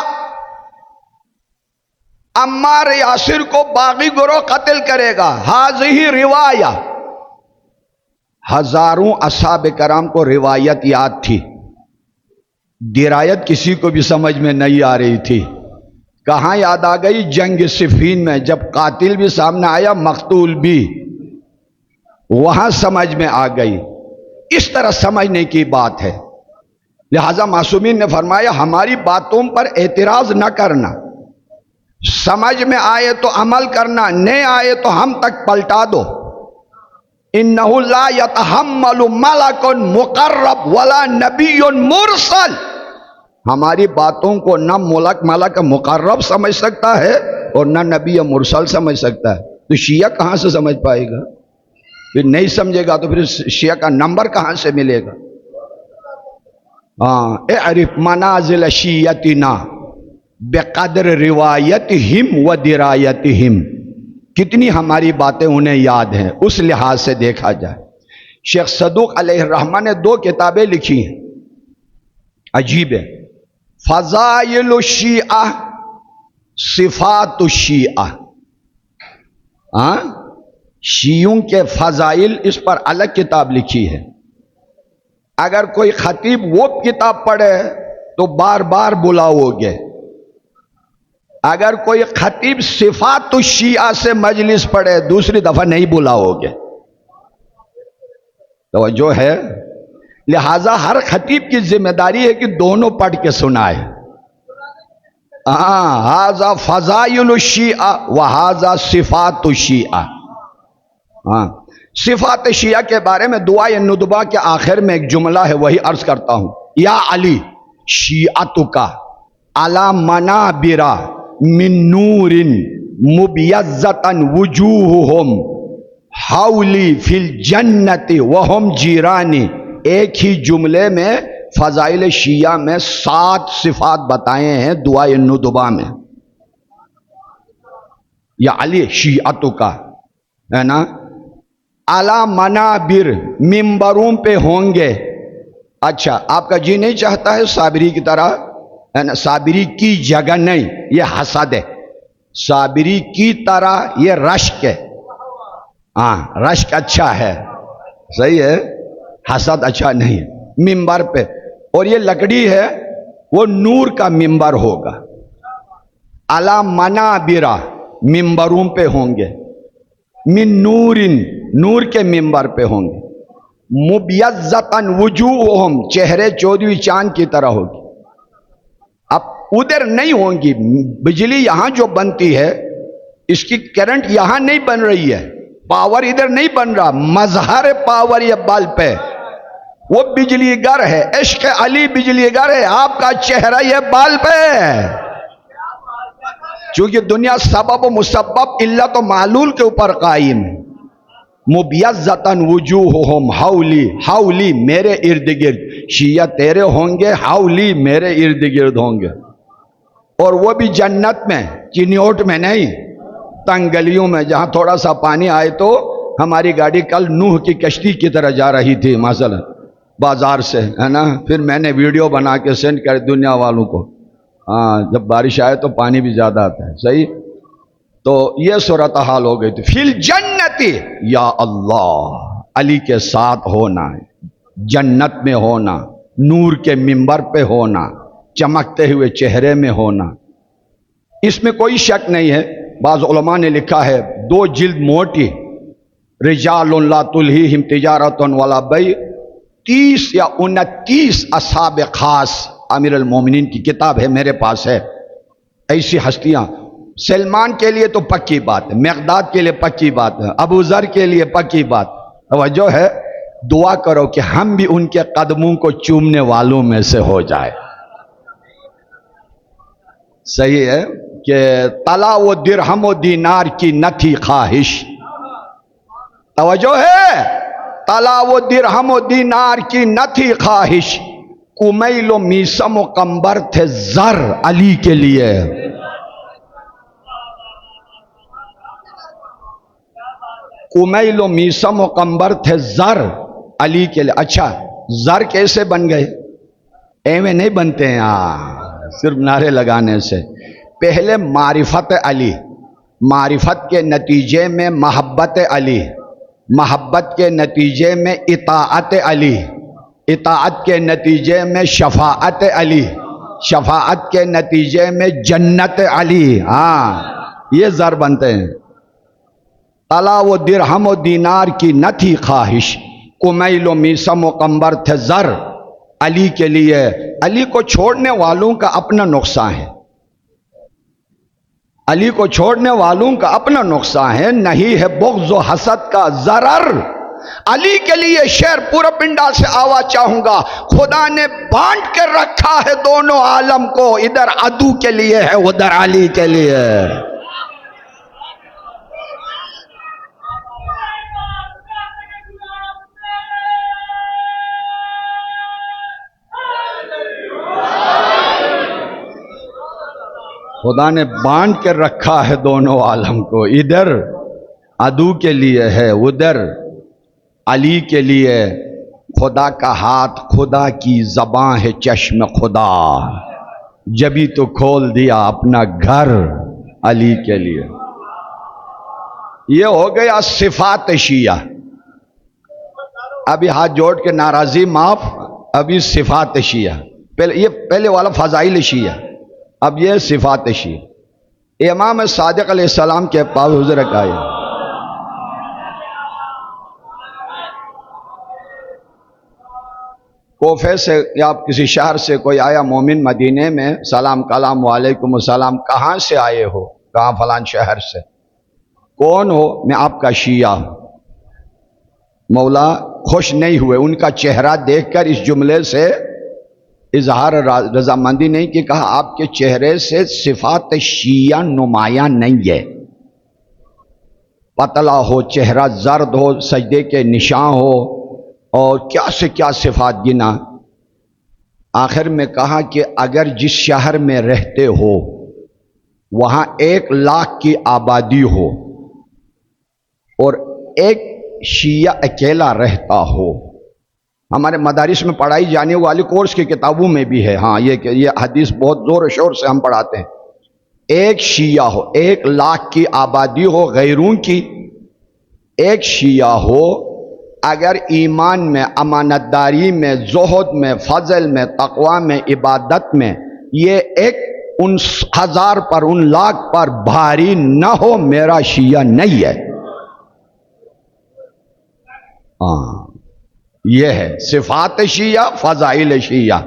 Speaker 1: عمار یاسر کو باغی گروہ قتل کرے گا، ہذہ روایہ، ہزاروں اصحاب کرام کو روایت یاد تھی، درایت کسی کو بھی سمجھ میں نہیں آ رہی تھی۔ کہاں یاد آ گئی؟ جنگ صفین میں، جب قاتل بھی سامنے آیا، مقتول بھی، وہاں سمجھ میں آ گئی۔ اس طرح سمجھنے کی بات ہے۔ لہذا معصومین نے فرمایا ہماری باتوں پر اعتراض نہ کرنا، سمجھ میں آئے تو عمل کرنا، نہیں آئے تو ہم تک پلٹا دو۔ انہ لا یتحمل ملک مقرب ولا نبی مرسل، ہماری باتوں کو نہ ملک مقرب سمجھ سکتا ہے اور نہ نبی مرسل سمجھ سکتا ہے، تو شیعہ کہاں سے سمجھ پائے گا؟ پھر نہیں سمجھے گا تو پھر شیعہ کا نمبر کہاں سے ملے گا؟ اعرف منازل شیعتنا بقدر روایتہم و درایتہم، کتنی ہماری باتیں انہیں یاد ہیں، اس لحاظ سے دیکھا جائے۔ شیخ صدوق علیہ الرحمہ نے 2 کتابیں لکھی ہیں، عجیب ہے، فضائل الشیعہ، صفات الشیعہ، شیعوں کے فضائل، اس پر الگ کتاب لکھی ہے۔ اگر کوئی خطیب وہ کتاب پڑھے تو بار بار بلاؤ گے، اگر کوئی خطیب صفات الشیعہ سے مجلس پڑھے دوسری دفعہ نہیں بلاؤ گے۔ توجہ ہے؟ لہذا ہر خطیب کی ذمہ داری ہے کہ دونوں پڑھ کے سنائے۔ ھذا فضائل الشیعہ و ھذا صفات الشیعہ۔ ہاں، صفات شیعہ کے بارے میں دعائے ندبہ کے آخر میں ایک جملہ ہے، وہی عرض کرتا ہوں. یا علی شیعتک علی منابر من نور مبیضۃ وجوہہم حولی فی الجنت وہم جیرانی. ایک ہی جملے میں فضائل شیعہ میں 7 صفات بتائے ہیں دعائے ندبہ میں. یا علی شیعتک ہے نا، علی منابر ممبروں پہ ہوں گے. اچھا، آپ کا جی نہیں چاہتا ہے صابری کی طرح، ہے نا؟ صابری کی جگہ نہیں، یہ حسد ہے. صابری کی طرح یہ رشک ہے. ہاں، رشک اچھا ہے، صحیح ہے، حسد اچھا نہیں ہے. ممبر پہ، اور یہ لکڑی ہے وہ نور کا ممبر ہوگا. علی منابر ممبروں پہ ہوں گے، من نور نور کے ممبر پہ ہوں گے. مبیضۃ وجوہہم چہرے 14ویں چاند کی طرح ہوگی. اب ادھر نہیں ہوں گی. بجلی یہاں جو بنتی ہے اس کی کرنٹ یہاں نہیں بن رہی ہے، پاور ادھر نہیں بن رہا. مظہر پاور یہ بلب ہے، وہ بجلی گر ہے. عشق علی بجلی گر ہے، آپ کا چہرہ یہ بلب ہے. چونکہ دنیا سبب و مسبب علت و معلول کے اوپر قائم ہے. مبیضۃ وجوہہم حولی، حولی میرے ارد گرد. شیعہ تیرے ہوں گے، حولی میرے ارد گرد ہوں گے. اور وہ بھی جنت میں، چنیوٹ میں نہیں، تنگ گلیوں میں جہاں تھوڑا سا پانی آئے تو. ہماری گاڑی کل نوح کی کشتی کی طرح جا رہی تھی مثلا بازار سے، ہے نا. پھر میں نے ویڈیو بنا کے سینڈ کر دنیا والوں کو. ہاں، جب بارش آئے تو پانی بھی زیادہ آتا ہے، صحیح. تو یہ صورتحال ہو گئی تھی. فی الجنت، یا اللہ، علی کے ساتھ ہونا، جنت میں ہونا، نور کے ممبر پہ ہونا، چمکتے ہوئے چہرے میں ہونا، اس میں کوئی شک نہیں ہے. بعض علماء نے لکھا ہے 2 جلد موٹی، رجال لا تلہیہم تجارت ولا بیع، 30 یا 29 اصحاب خاص، امیر المومنین کی کتاب ہے، میرے پاس ہے. ایسی ہستیاں، سلمان کے لیے تو پکی بات ہے، مقداد کے لیے پکی بات ہے، ابو ذر کے لیے پکی بات. توجہ ہے، دعا کرو کہ ہم بھی ان کے قدموں کو چومنے والوں میں سے ہو جائے. صحیح ہے کہ طلا و درہم و دینار کی نہ تھی خواہش. توجہ ہے، طلا و درہم و دینار کی نہ تھی خواہش، کمیل و میسم و قمبر تھے زر علی کے لیے. کمیل و میسم و قمبر تھے زر علی کے لیے. اچھا، زر کیسے بن گئے؟ ایویں نہیں بنتے ہیں صرف نعرے لگانے سے. پہلے معرفت علی، معرفت کے نتیجے میں محبت علی، محبت کے نتیجے میں اطاعت علی، اطاعت کے نتیجے میں شفاعت علی، شفاعت کے نتیجے میں جنت علی. ہاں، یہ زر بنتے ہیں. طلا و درہم و دینار کی نہ تھی خواہش، کمیل و میسم و قمبر تھے زر علی کے لیے. علی کو چھوڑنے والوں کا اپنا نقصان ہے، علی کو چھوڑنے والوں کا اپنا نقصان ہے، نہیں ہے بغض و حسد کا ضرر. علی کے لیے شعر پورا پنڈا سے آواز چاہوں گا. خدا نے بانٹ کر رکھا ہے دونوں عالم کو، ادھر عدو کے لیے ہے، ادھر علی کے لیے. خدا نے بانٹ کر رکھا ہے دونوں عالم کو، ادھر عدو کے لیے ہے، ادھر علی کے لیے. خدا کا ہاتھ، خدا کی زباں ہے چشم خدا، جبھی تو کھول دیا اپنا گھر علی کے لیے. یہ ہو گیا صفات شیعہ. ابھی ہاتھ جوڑ کے ناراضی معاف. ابھی صفات شیعہ، پہلے والا فضائل شیعہ، اب یہ صفات شیعہ. امام صادق علیہ السلام کے پاس حضور آئے، کوفے سے یا کسی شہر سے کوئی آیا مومن مدینے میں، سلام کلام وعلیکم السلام، کہاں سے آئے ہو؟ کہاں فلان شہر سے. کون ہو؟ میں آپ کا شیعہ ہوں. مولا خوش نہیں ہوئے، ان کا چہرہ دیکھ کر اس جملے سے اظہار رضامندی نہیں کہ کہا آپ کے چہرے سے صفات شیعہ نمایاں نہیں ہے، پتلا ہو، چہرہ زرد ہو، سجدے کے نشان ہو، اور کیا سے کیا صفات گنا۔ آخر میں کہا کہ اگر جس شہر میں رہتے ہو وہاں 1,00,000 کی آبادی ہو اور ایک شیعہ اکیلا رہتا ہو، ہمارے مدارس میں پڑھائی جانے والی کورس کی کتابوں میں بھی ہے، ہاں یہ حدیث بہت زور و شور سے ہم پڑھاتے ہیں، ایک شیعہ ہو، 1,00,000 کی آبادی ہو غیروں کی، ایک شیعہ ہو، اگر ایمان میں، امانت داری میں، زہد میں، فضل میں، تقوی میں، عبادت میں یہ ایک ان 1,000 پر، ان 1,00,000 پر بھاری نہ ہو، میرا شیعہ نہیں ہے۔ ہاں یہ ہے صفات شیعہ، فضائل شیعہ۔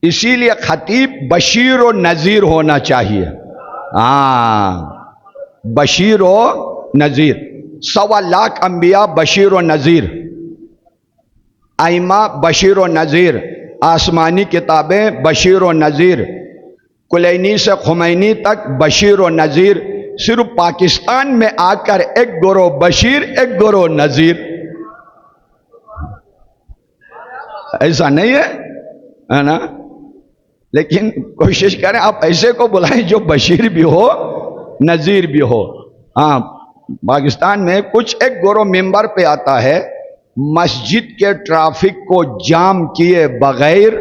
Speaker 1: اسی لیے خطیب بشیر و نذیر ہونا چاہیے۔ ہاں بشیر و نذیر، 1,25,000 انبیاء بشیر و نذیر، ائمہ بشیر و نذیر، آسمانی کتابیں بشیر و نذیر، کلینی سے خمینی تک بشیر و نذیر، صرف پاکستان میں آ کر ایک گروہ بشیر، ایک گروہ نذیر، ایسا نہیں ہے نا؟ لیکن کوشش کریں آپ ایسے کو بلائیں جو بشیر بھی ہو نذیر بھی ہو۔ ہاں پاکستان میں کچھ ایک گروہ ممبر پہ آتا ہے مسجد کے ٹرافک کو جام کیے بغیر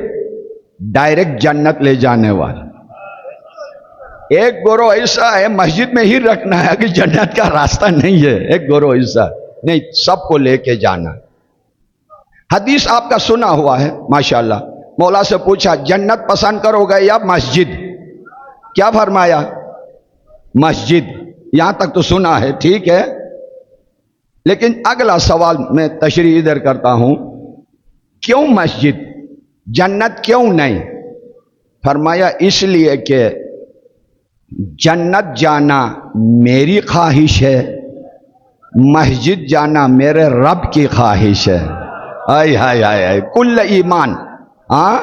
Speaker 1: ڈائریکٹ جنت لے جانے والا، ایک گروہ ایسا ہے مسجد میں ہی رکھنا ہے کہ جنت کا راستہ نہیں ہے، ایک گروہ ایسا نہیں، سب کو لے کے جانا۔ حدیث آپ کا سنا ہوا ہے ماشاءاللہ، مولا سے پوچھا جنت پسند کرو گے یا مسجد؟ کیا فرمایا؟ مسجد۔ یہاں تک تو سنا ہے، ٹھیک ہے، لیکن اگلا سوال میں تشریح ادھر کرتا ہوں، کیوں مسجد؟ جنت کیوں نہیں؟ فرمایا اس لیے کہ جنت جانا میری خواہش ہے، مسجد جانا میرے رب کی خواہش ہے۔ آئے ہائے ہائے ہائے، کل ایمان، ہاں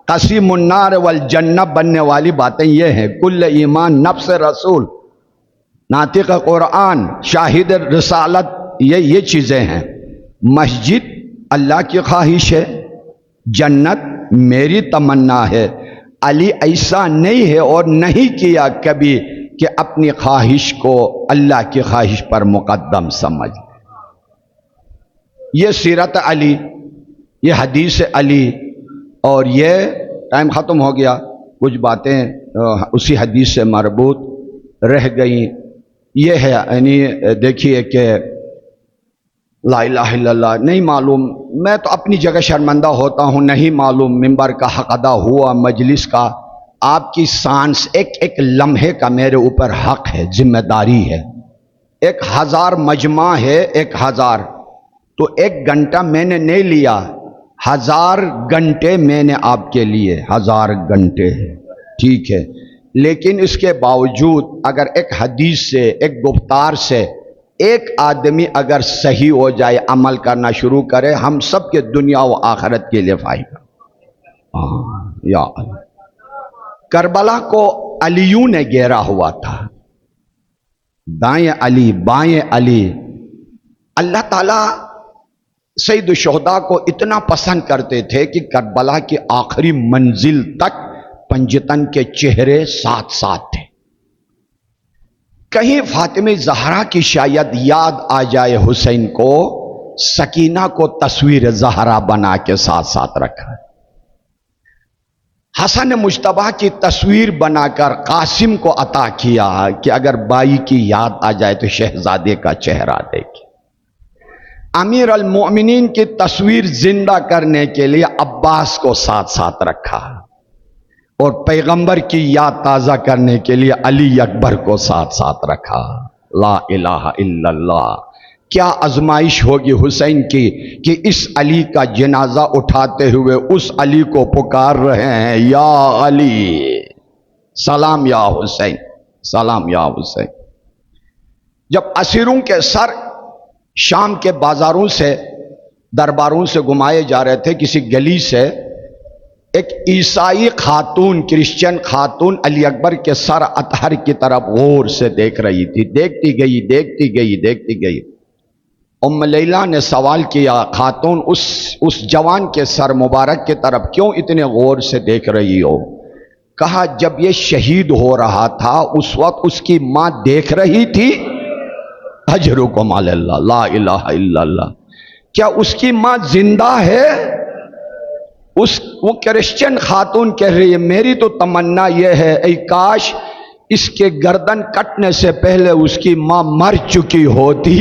Speaker 1: قسیم النار والجنہ بننے والی باتیں یہ ہیں، کل ایمان، نفس رسول، ناطق قرآن، شاہد رسالت، یہ چیزیں ہیں۔ مسجد اللہ کی خواہش ہے، جنت میری تمنا ہے۔ علی ایسا نہیں ہے اور نہیں کیا کبھی کہ اپنی خواہش کو اللہ کی خواہش پر مقدم سمجھ۔ یہ سیرت علی، یہ حدیث علی، اور یہ ٹائم ختم ہو گیا، کچھ باتیں اسی حدیث سے مربوط رہ گئیں۔ یہ ہے یعنی دیکھیے کہ لا الہ الا اللہ نہیں معلوم، میں تو اپنی جگہ شرمندہ ہوتا ہوں، نہیں معلوم ممبر کا حق ادا ہوا، مجلس کا، آپ کی سانس، ایک ایک لمحے کا میرے اوپر حق ہے، ذمہ داری ہے۔ 1,000 مجمع ہے، 1,000 تو 1 گھنٹہ میں نے نہیں لیا، 1,000 گھنٹے میں نے آپ کے لیے، 1,000 گھنٹے، ٹھیک ہے۔ لیکن اس کے باوجود اگر ایک حدیث سے، ایک گفتار سے ایک آدمی اگر صحیح ہو جائے، عمل کرنا شروع کرے، ہم سب کے دنیا و آخرت کے لیے فائدہ۔ یا اللہ، کربلا کو علیوں نے گھیرا ہوا تھا، دائیں علی بائیں علی۔ اللہ تعالیٰ سید الشہداء کو اتنا پسند کرتے تھے کہ کربلا کی آخری منزل تک پنجتن کے چہرے ساتھ ساتھ تھے۔ کہیں فاطمہ زہرا کی شاید یاد آ جائے حسین کو، سکینہ کو تصویر زہرا بنا کے ساتھ ساتھ رکھا، حسن مجتبیٰ کی تصویر بنا کر قاسم کو عطا کیا کہ اگر بائی کی یاد آ جائے تو شہزادے کا چہرہ دیکھے۔ امیر المؤمنین کی تصویر زندہ کرنے کے لیے عباس کو ساتھ ساتھ رکھا، اور پیغمبر کی یاد تازہ کرنے کے لیے علی اکبر کو ساتھ ساتھ رکھا۔ لا الہ الا اللہ، کیا آزمائش ہوگی حسین کی کہ اس علی کا جنازہ اٹھاتے ہوئے اس علی کو پکار رہے ہیں، یا علی سلام یا حسین، سلام یا حسین۔ جب اسیروں کے سر شام کے بازاروں سے درباروں سے گھمائے جا رہے تھے، کسی گلی سے ایک عیسائی خاتون، کرسچن خاتون علی اکبر کے سر اطہر کی طرف غور سے دیکھ رہی تھی، دیکھتی گئی۔ ام لیلہ نے سوال کیا، خاتون اس جوان کے سر مبارک کی طرف کیوں اتنے غور سے دیکھ رہی ہو؟ کہا جب یہ شہید ہو رہا تھا اس وقت اس کی ماں دیکھ رہی تھی۔ اجرکم علی اللہ، لا الہ الا اللہ۔ کیا اس کی ماں زندہ ہے؟ وہ کرسچن خاتون کہہ رہی ہے میری تو تمنا یہ ہے اے کاش اس کے گردن کٹنے سے پہلے اس کی ماں مر چکی ہوتی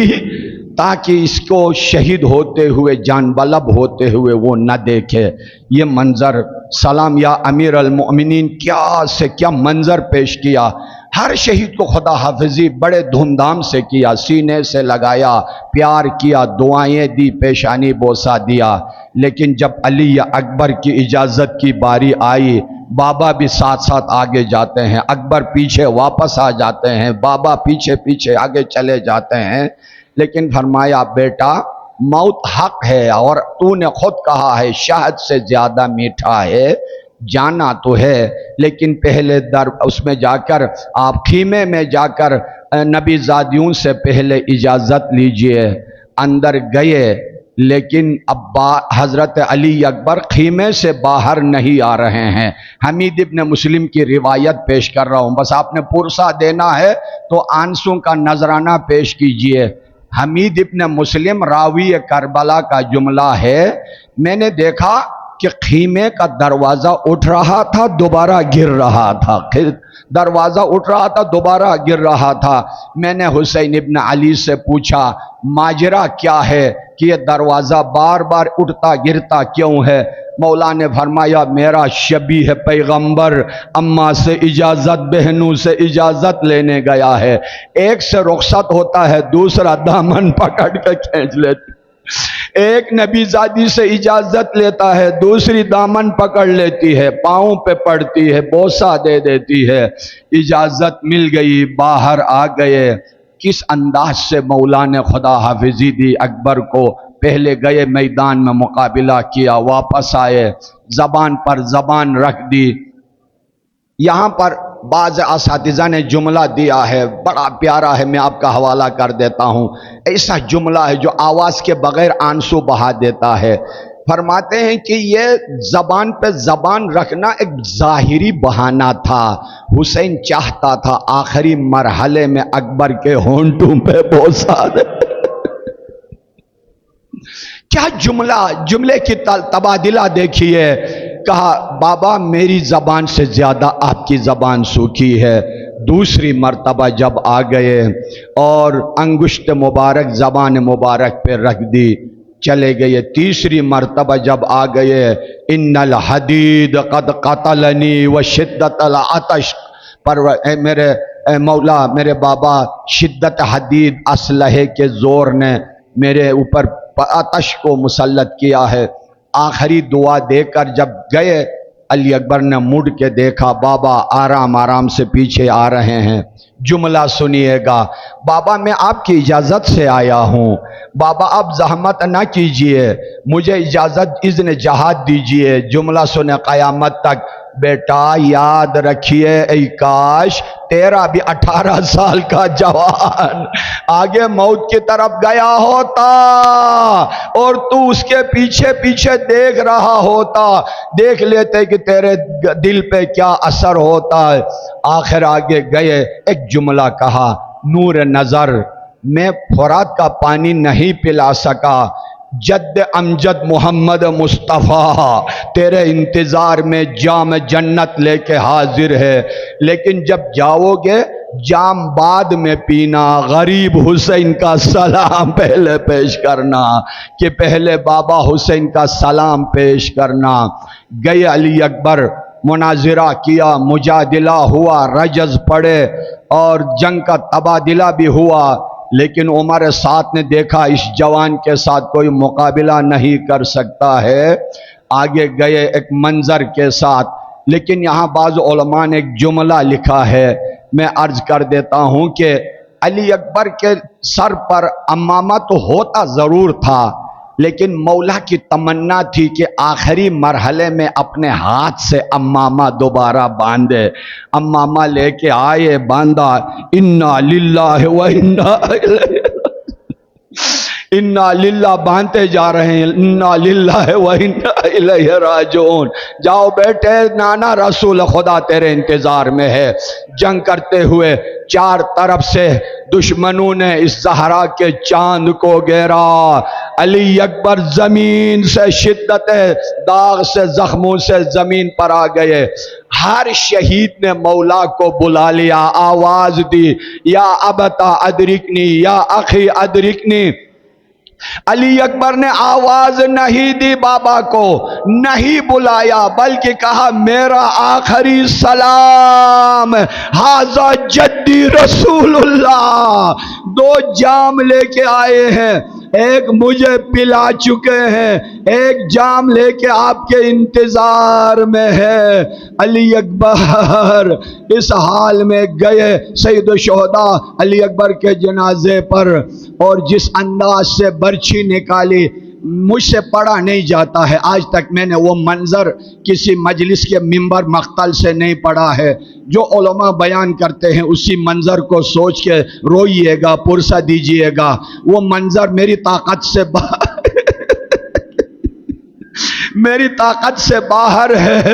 Speaker 1: تاکہ اس کو شہید ہوتے ہوئے، جان بلب ہوتے ہوئے وہ نہ دیکھے۔ یہ منظر، سلام یا امیر المؤمنین، کیا منظر پیش کیا۔ ہر شہید کو خدا حافظی بڑے دھوم دھام سے کیا، سینے سے لگایا، پیار کیا، دعائیں دی، پیشانی بوسہ دیا۔ لیکن جب علی اکبر کی اجازت کی باری آئی، بابا بھی ساتھ ساتھ آگے جاتے ہیں، اکبر پیچھے واپس آ جاتے ہیں، بابا پیچھے پیچھے آگے چلے جاتے ہیں۔ لیکن فرمایا بیٹا موت حق ہے اور تو نے خود کہا ہے شہد سے زیادہ میٹھا ہے، جانا تو ہے لیکن پہلے اس میں جا کر آپ خیمے میں جا کر نبی زادیوں سے پہلے اجازت لیجئے۔ اندر گئے لیکن اب حضرت علی اکبر خیمے سے باہر نہیں آ رہے ہیں۔ حمید ابن مسلم کی روایت پیش کر رہا ہوں، بس آپ نے پرسہ دینا ہے تو آنسوں کا نذرانہ پیش کیجئے۔ حمید ابن مسلم راوی کربلا کا جملہ ہے، میں نے دیکھا کہ خیمے کا دروازہ اٹھ رہا تھا دوبارہ گر رہا تھا، دروازہ اٹھ رہا تھا دوبارہ گر رہا تھا۔ میں نے حسین ابن علی سے پوچھا ماجرا کیا ہے کہ یہ دروازہ بار بار اٹھتا گرتا کیوں ہے؟ مولا نے فرمایا میرا شبیہ پیغمبر اماں سے اجازت، بہنوں سے اجازت لینے گیا ہے، ایک سے رخصت ہوتا ہے دوسرا دامن پکڑ کے کھینچ لیتا، ایک نبی زادی سے اجازت لیتا ہے دوسری دامن پکڑ لیتی ہے، پاؤں پہ پڑتی ہے، بوسہ دے دیتی ہے۔ اجازت مل گئی، باہر آ گئے۔ کس انداز سے مولا نے خدا حافظی دی اکبر کو، پہلے گئے میدان میں مقابلہ کیا، واپس آئے، زبان پر زبان رکھ دی۔ یہاں پر بعض اساتذہ نے جملہ دیا ہے، بڑا پیارا ہے، میں آپ کا حوالہ کر دیتا ہوں۔ ایسا جملہ ہے جو آواز کے بغیر آنسو بہا دیتا ہے۔ فرماتے ہیں کہ یہ زبان پہ زبان رکھنا ایک ظاہری بہانہ تھا، حسین چاہتا تھا آخری مرحلے میں اکبر کے ہونٹوں پہ بوسہ دے۔ کیا جملے کی تبادلہ دیکھیے۔ کہا بابا میری زبان سے زیادہ آپ کی زبان سوکھی ہے۔ دوسری مرتبہ جب آ گئے اور انگشت مبارک زبان مبارک پہ رکھ دی، چلے گئے۔ تیسری مرتبہ جب آ گئے، ان الحدید قد قتلنی وشدت العطش، پر میرے مولا، میرے بابا، شدت حدید اسلحے کے زور نے میرے اوپر آتش کو مسلط کیا ہے۔ آخری دعا دے کر جب گئے، علی اکبر نے مڑ کے دیکھا بابا آرام آرام سے پیچھے آ رہے ہیں۔ جملہ سنیے گا، بابا میں آپ کی اجازت سے آیا ہوں، بابا آپ زحمت نہ کیجئے، مجھے اجازت اذن جہاد دیجئے۔ جملہ سنے قیامت تک، بیٹا یاد رکھیے اے کاش تیرا بھی 18 سال کا جوان آگے موت کی طرف گیا ہوتا اور تو اس کے پیچھے پیچھے دیکھ رہا ہوتا، دیکھ لیتے کہ تیرے دل پہ کیا اثر ہوتا ہے۔ آخر آگے گئے، ایک جملہ کہا، نور نظر میں فرات کا پانی نہیں پلا سکا، جد امجد محمد مصطفیٰ تیرے انتظار میں جام جنت لے کے حاضر ہے، لیکن جب جاؤ گے جام بعد میں پینا، غریب حسین کا سلام پہلے پیش کرنا، کہ پہلے بابا حسین کا سلام پیش کرنا۔ گئے علی اکبر، مناظرہ کیا، مجادلہ ہوا، رجز پڑے اور جنگ کا تبادلہ بھی ہوا، لیکن عمر ساتھ نے دیکھا اس جوان کے ساتھ کوئی مقابلہ نہیں کر سکتا ہے، آگے گئے ایک منظر کے ساتھ۔ لیکن یہاں بعض علماء نے ایک جملہ لکھا ہے، میں عرض کر دیتا ہوں کہ علی اکبر کے سر پر امامہ تو ہوتا ضرور تھا، لیکن مولا کی تمنا تھی کہ آخری مرحلے میں اپنے ہاتھ سے امامہ دوبارہ باندھے. امامہ لے کے آئے، باندھا. انا للہ و انا الیہ، انا للہ باندھتے جا رہے ہیں، انا للہ و انا الیہ راجعون. جاؤ بیٹے، نانا رسول خدا تیرے انتظار میں ہے. جنگ کرتے ہوئے چار طرف سے دشمنوں نے اس زہرا کے چاند کو گھیرا. علی اکبر زمین سے شدت داغ سے، زخموں سے زمین پر آ گئے. ہر شہید نے مولا کو بلا لیا، آواز دی، یا ابتا ادرکنی، یا اخی ادرکنی. علی اکبر نے آواز نہیں دی، بابا کو نہیں بلایا، بلکہ کہا میرا آخری سلام، ھذا جدی رسول اللہ. دو جام لے کے آئے ہیں، ایک مجھے پلا چکے ہیں، ایک جام لے کے آپ کے انتظار میں ہے. علی اکبر اس حال میں گئے سید الشہداء علی اکبر کے جنازے پر، اور جس انداز سے برچھی نکالی مجھ سے پڑھا نہیں جاتا ہے. آج تک میں نے وہ منظر کسی مجلس کے ممبر مقتل سے نہیں پڑھا ہے. جو علماء بیان کرتے ہیں اسی منظر کو سوچ کے روئیے گا، پرسہ دیجئے گا. وہ منظر میری طاقت سے میری طاقت سے باہر ہے.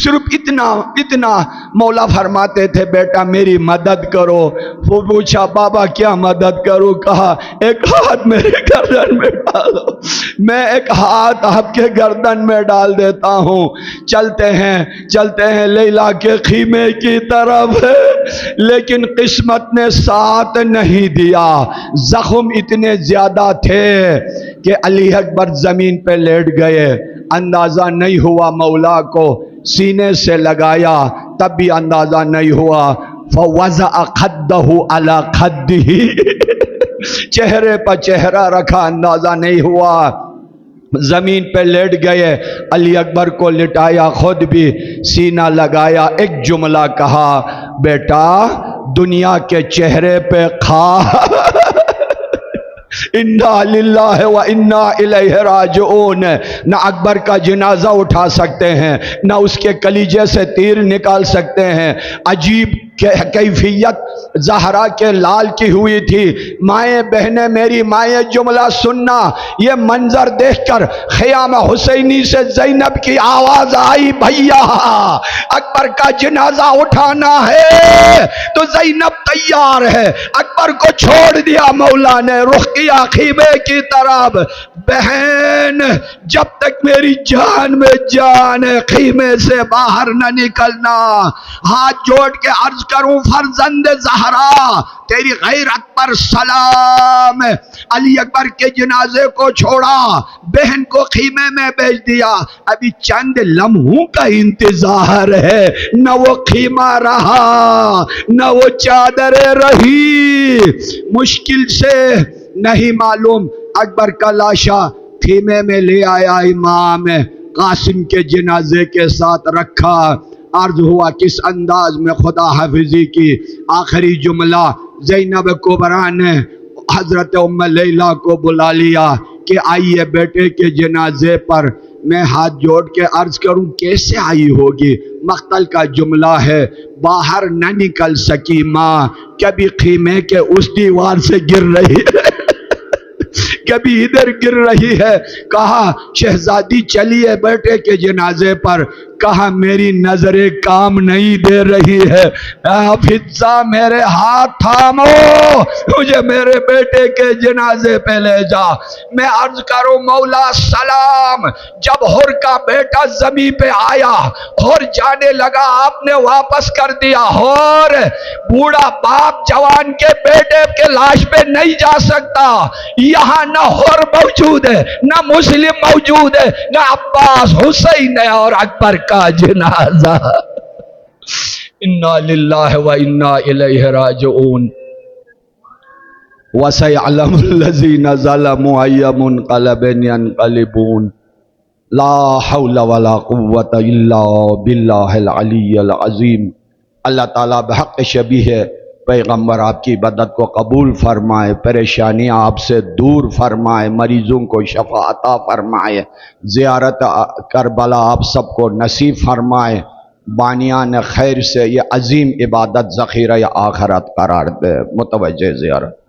Speaker 1: صرف اتنا مولا فرماتے تھے بیٹا میری مدد کرو. وہ پوچھا بابا کیا مدد کروں؟ کہا ایک ہاتھ میرے گردن میں ڈالو. میں ایک ہاتھ آپ کے گردن میں ڈال دیتا ہوں. چلتے ہیں لیلا کے خیمے کی طرف، لیکن قسمت نے ساتھ نہیں دیا. زخم اتنے زیادہ تھے کہ علی اکبر زمین پہ لیٹ گئے. اندازہ نہیں ہوا، مولا کو سینے سے لگایا تب بھی اندازہ نہیں ہوا. فوضع خدہ علی خدہ، چہرے پر چہرہ رکھا، اندازہ نہیں ہوا. زمین پہ لیٹ گئے، علی اکبر کو لٹایا، خود بھی سینہ لگایا. ایک جملہ کہا بیٹا دنیا کے چہرے پہ کھا. انا للہ و انا الیہ راجعون. نہ اکبر کا جنازہ اٹھا سکتے ہیں، نہ اس کے کلیجے سے تیر نکال سکتے ہیں. عجیب کیفیت زہرا کے لال کی ہوئی تھی. مائیں بہنیں میری مائیں جملہ سننا، یہ منظر دیکھ کر خیام حسینی سے زینب کی آواز آئی بھیا اکبر کا جنازہ اٹھانا ہے. تو زینب تیار ہے، اکبر کو چھوڑ دیا مولا نے، رخ کیا خیمے کی طرف. بہن جب تک میری جان میں جان ہے خیمے سے باہر نہ نکلنا. ہاتھ جوڑ کے عرض کروں فرزند زہرا تیری غیرت پر سلام. علی اکبر کے جنازے کو چھوڑا، بہن کو خیمے میں بھیج دیا. ابھی چند لمحوں کا انتظار ہے، نہ وہ خیمہ رہا نہ وہ چادریں رہی. مشکل سے نہیں معلوم اکبر کا لاشا خیمے میں لے آیا امام قاسم کے جنازے کے ساتھ رکھا. عرض ہوا کس انداز میں خدا حافظی کی آخری جملہ. زینب کبریٰ نے حضرت ام لیلا کو بلا لیا کہ آئیے بیٹے کے جنازے پر. میں ہاتھ جوڑ کے عرض کروں کیسے آئی ہوگی؟ مقتل کا جملہ ہے، باہر نہ نکل سکی ماں، کبھی خیمے کے اس دیوار سے گر رہی ہے کبھی ادھر گر رہی ہے. کہا شہزادی چلیے بیٹے کے جنازے پر. کہا میری نظریں کام نہیں دے رہی ہے. حافظہ میرے ہاتھ تھامو، مجھے میرے بیٹے کے جنازے پہ لے جا. میں عرض کروں مولا سلام. جب ہر کا بیٹا زمین پہ آیا، ہر جانے لگا آپ نے واپس کر دیا. ہر بوڑھا باپ جوان کے بیٹے کے لاش پہ نہیں جا سکتا. یہاں نہ ہر موجود ہے، نہ مسلم موجود ہے، نہ عباس حسین ہے اور اکبر کا جنازہ. انا للہ و انا الیہ راجعون. وسيعلم الذين ظلموا أي منقلب ينقلبون. لا حول ولا قوة إلا بالله العلی العظیم. اللہ تعالیٰ بحق شبیہ پیغمبر آپ کی عبادت کو قبول فرمائے، پریشانیاں آپ سے دور فرمائے، مریضوں کو شفا عطا فرمائے، زیارت کربلا آپ سب کو نصیب فرمائے، بانیان خیر سے یہ عظیم عبادت ذخیرہ آخرت قرار دے۔ متوجہ زیارت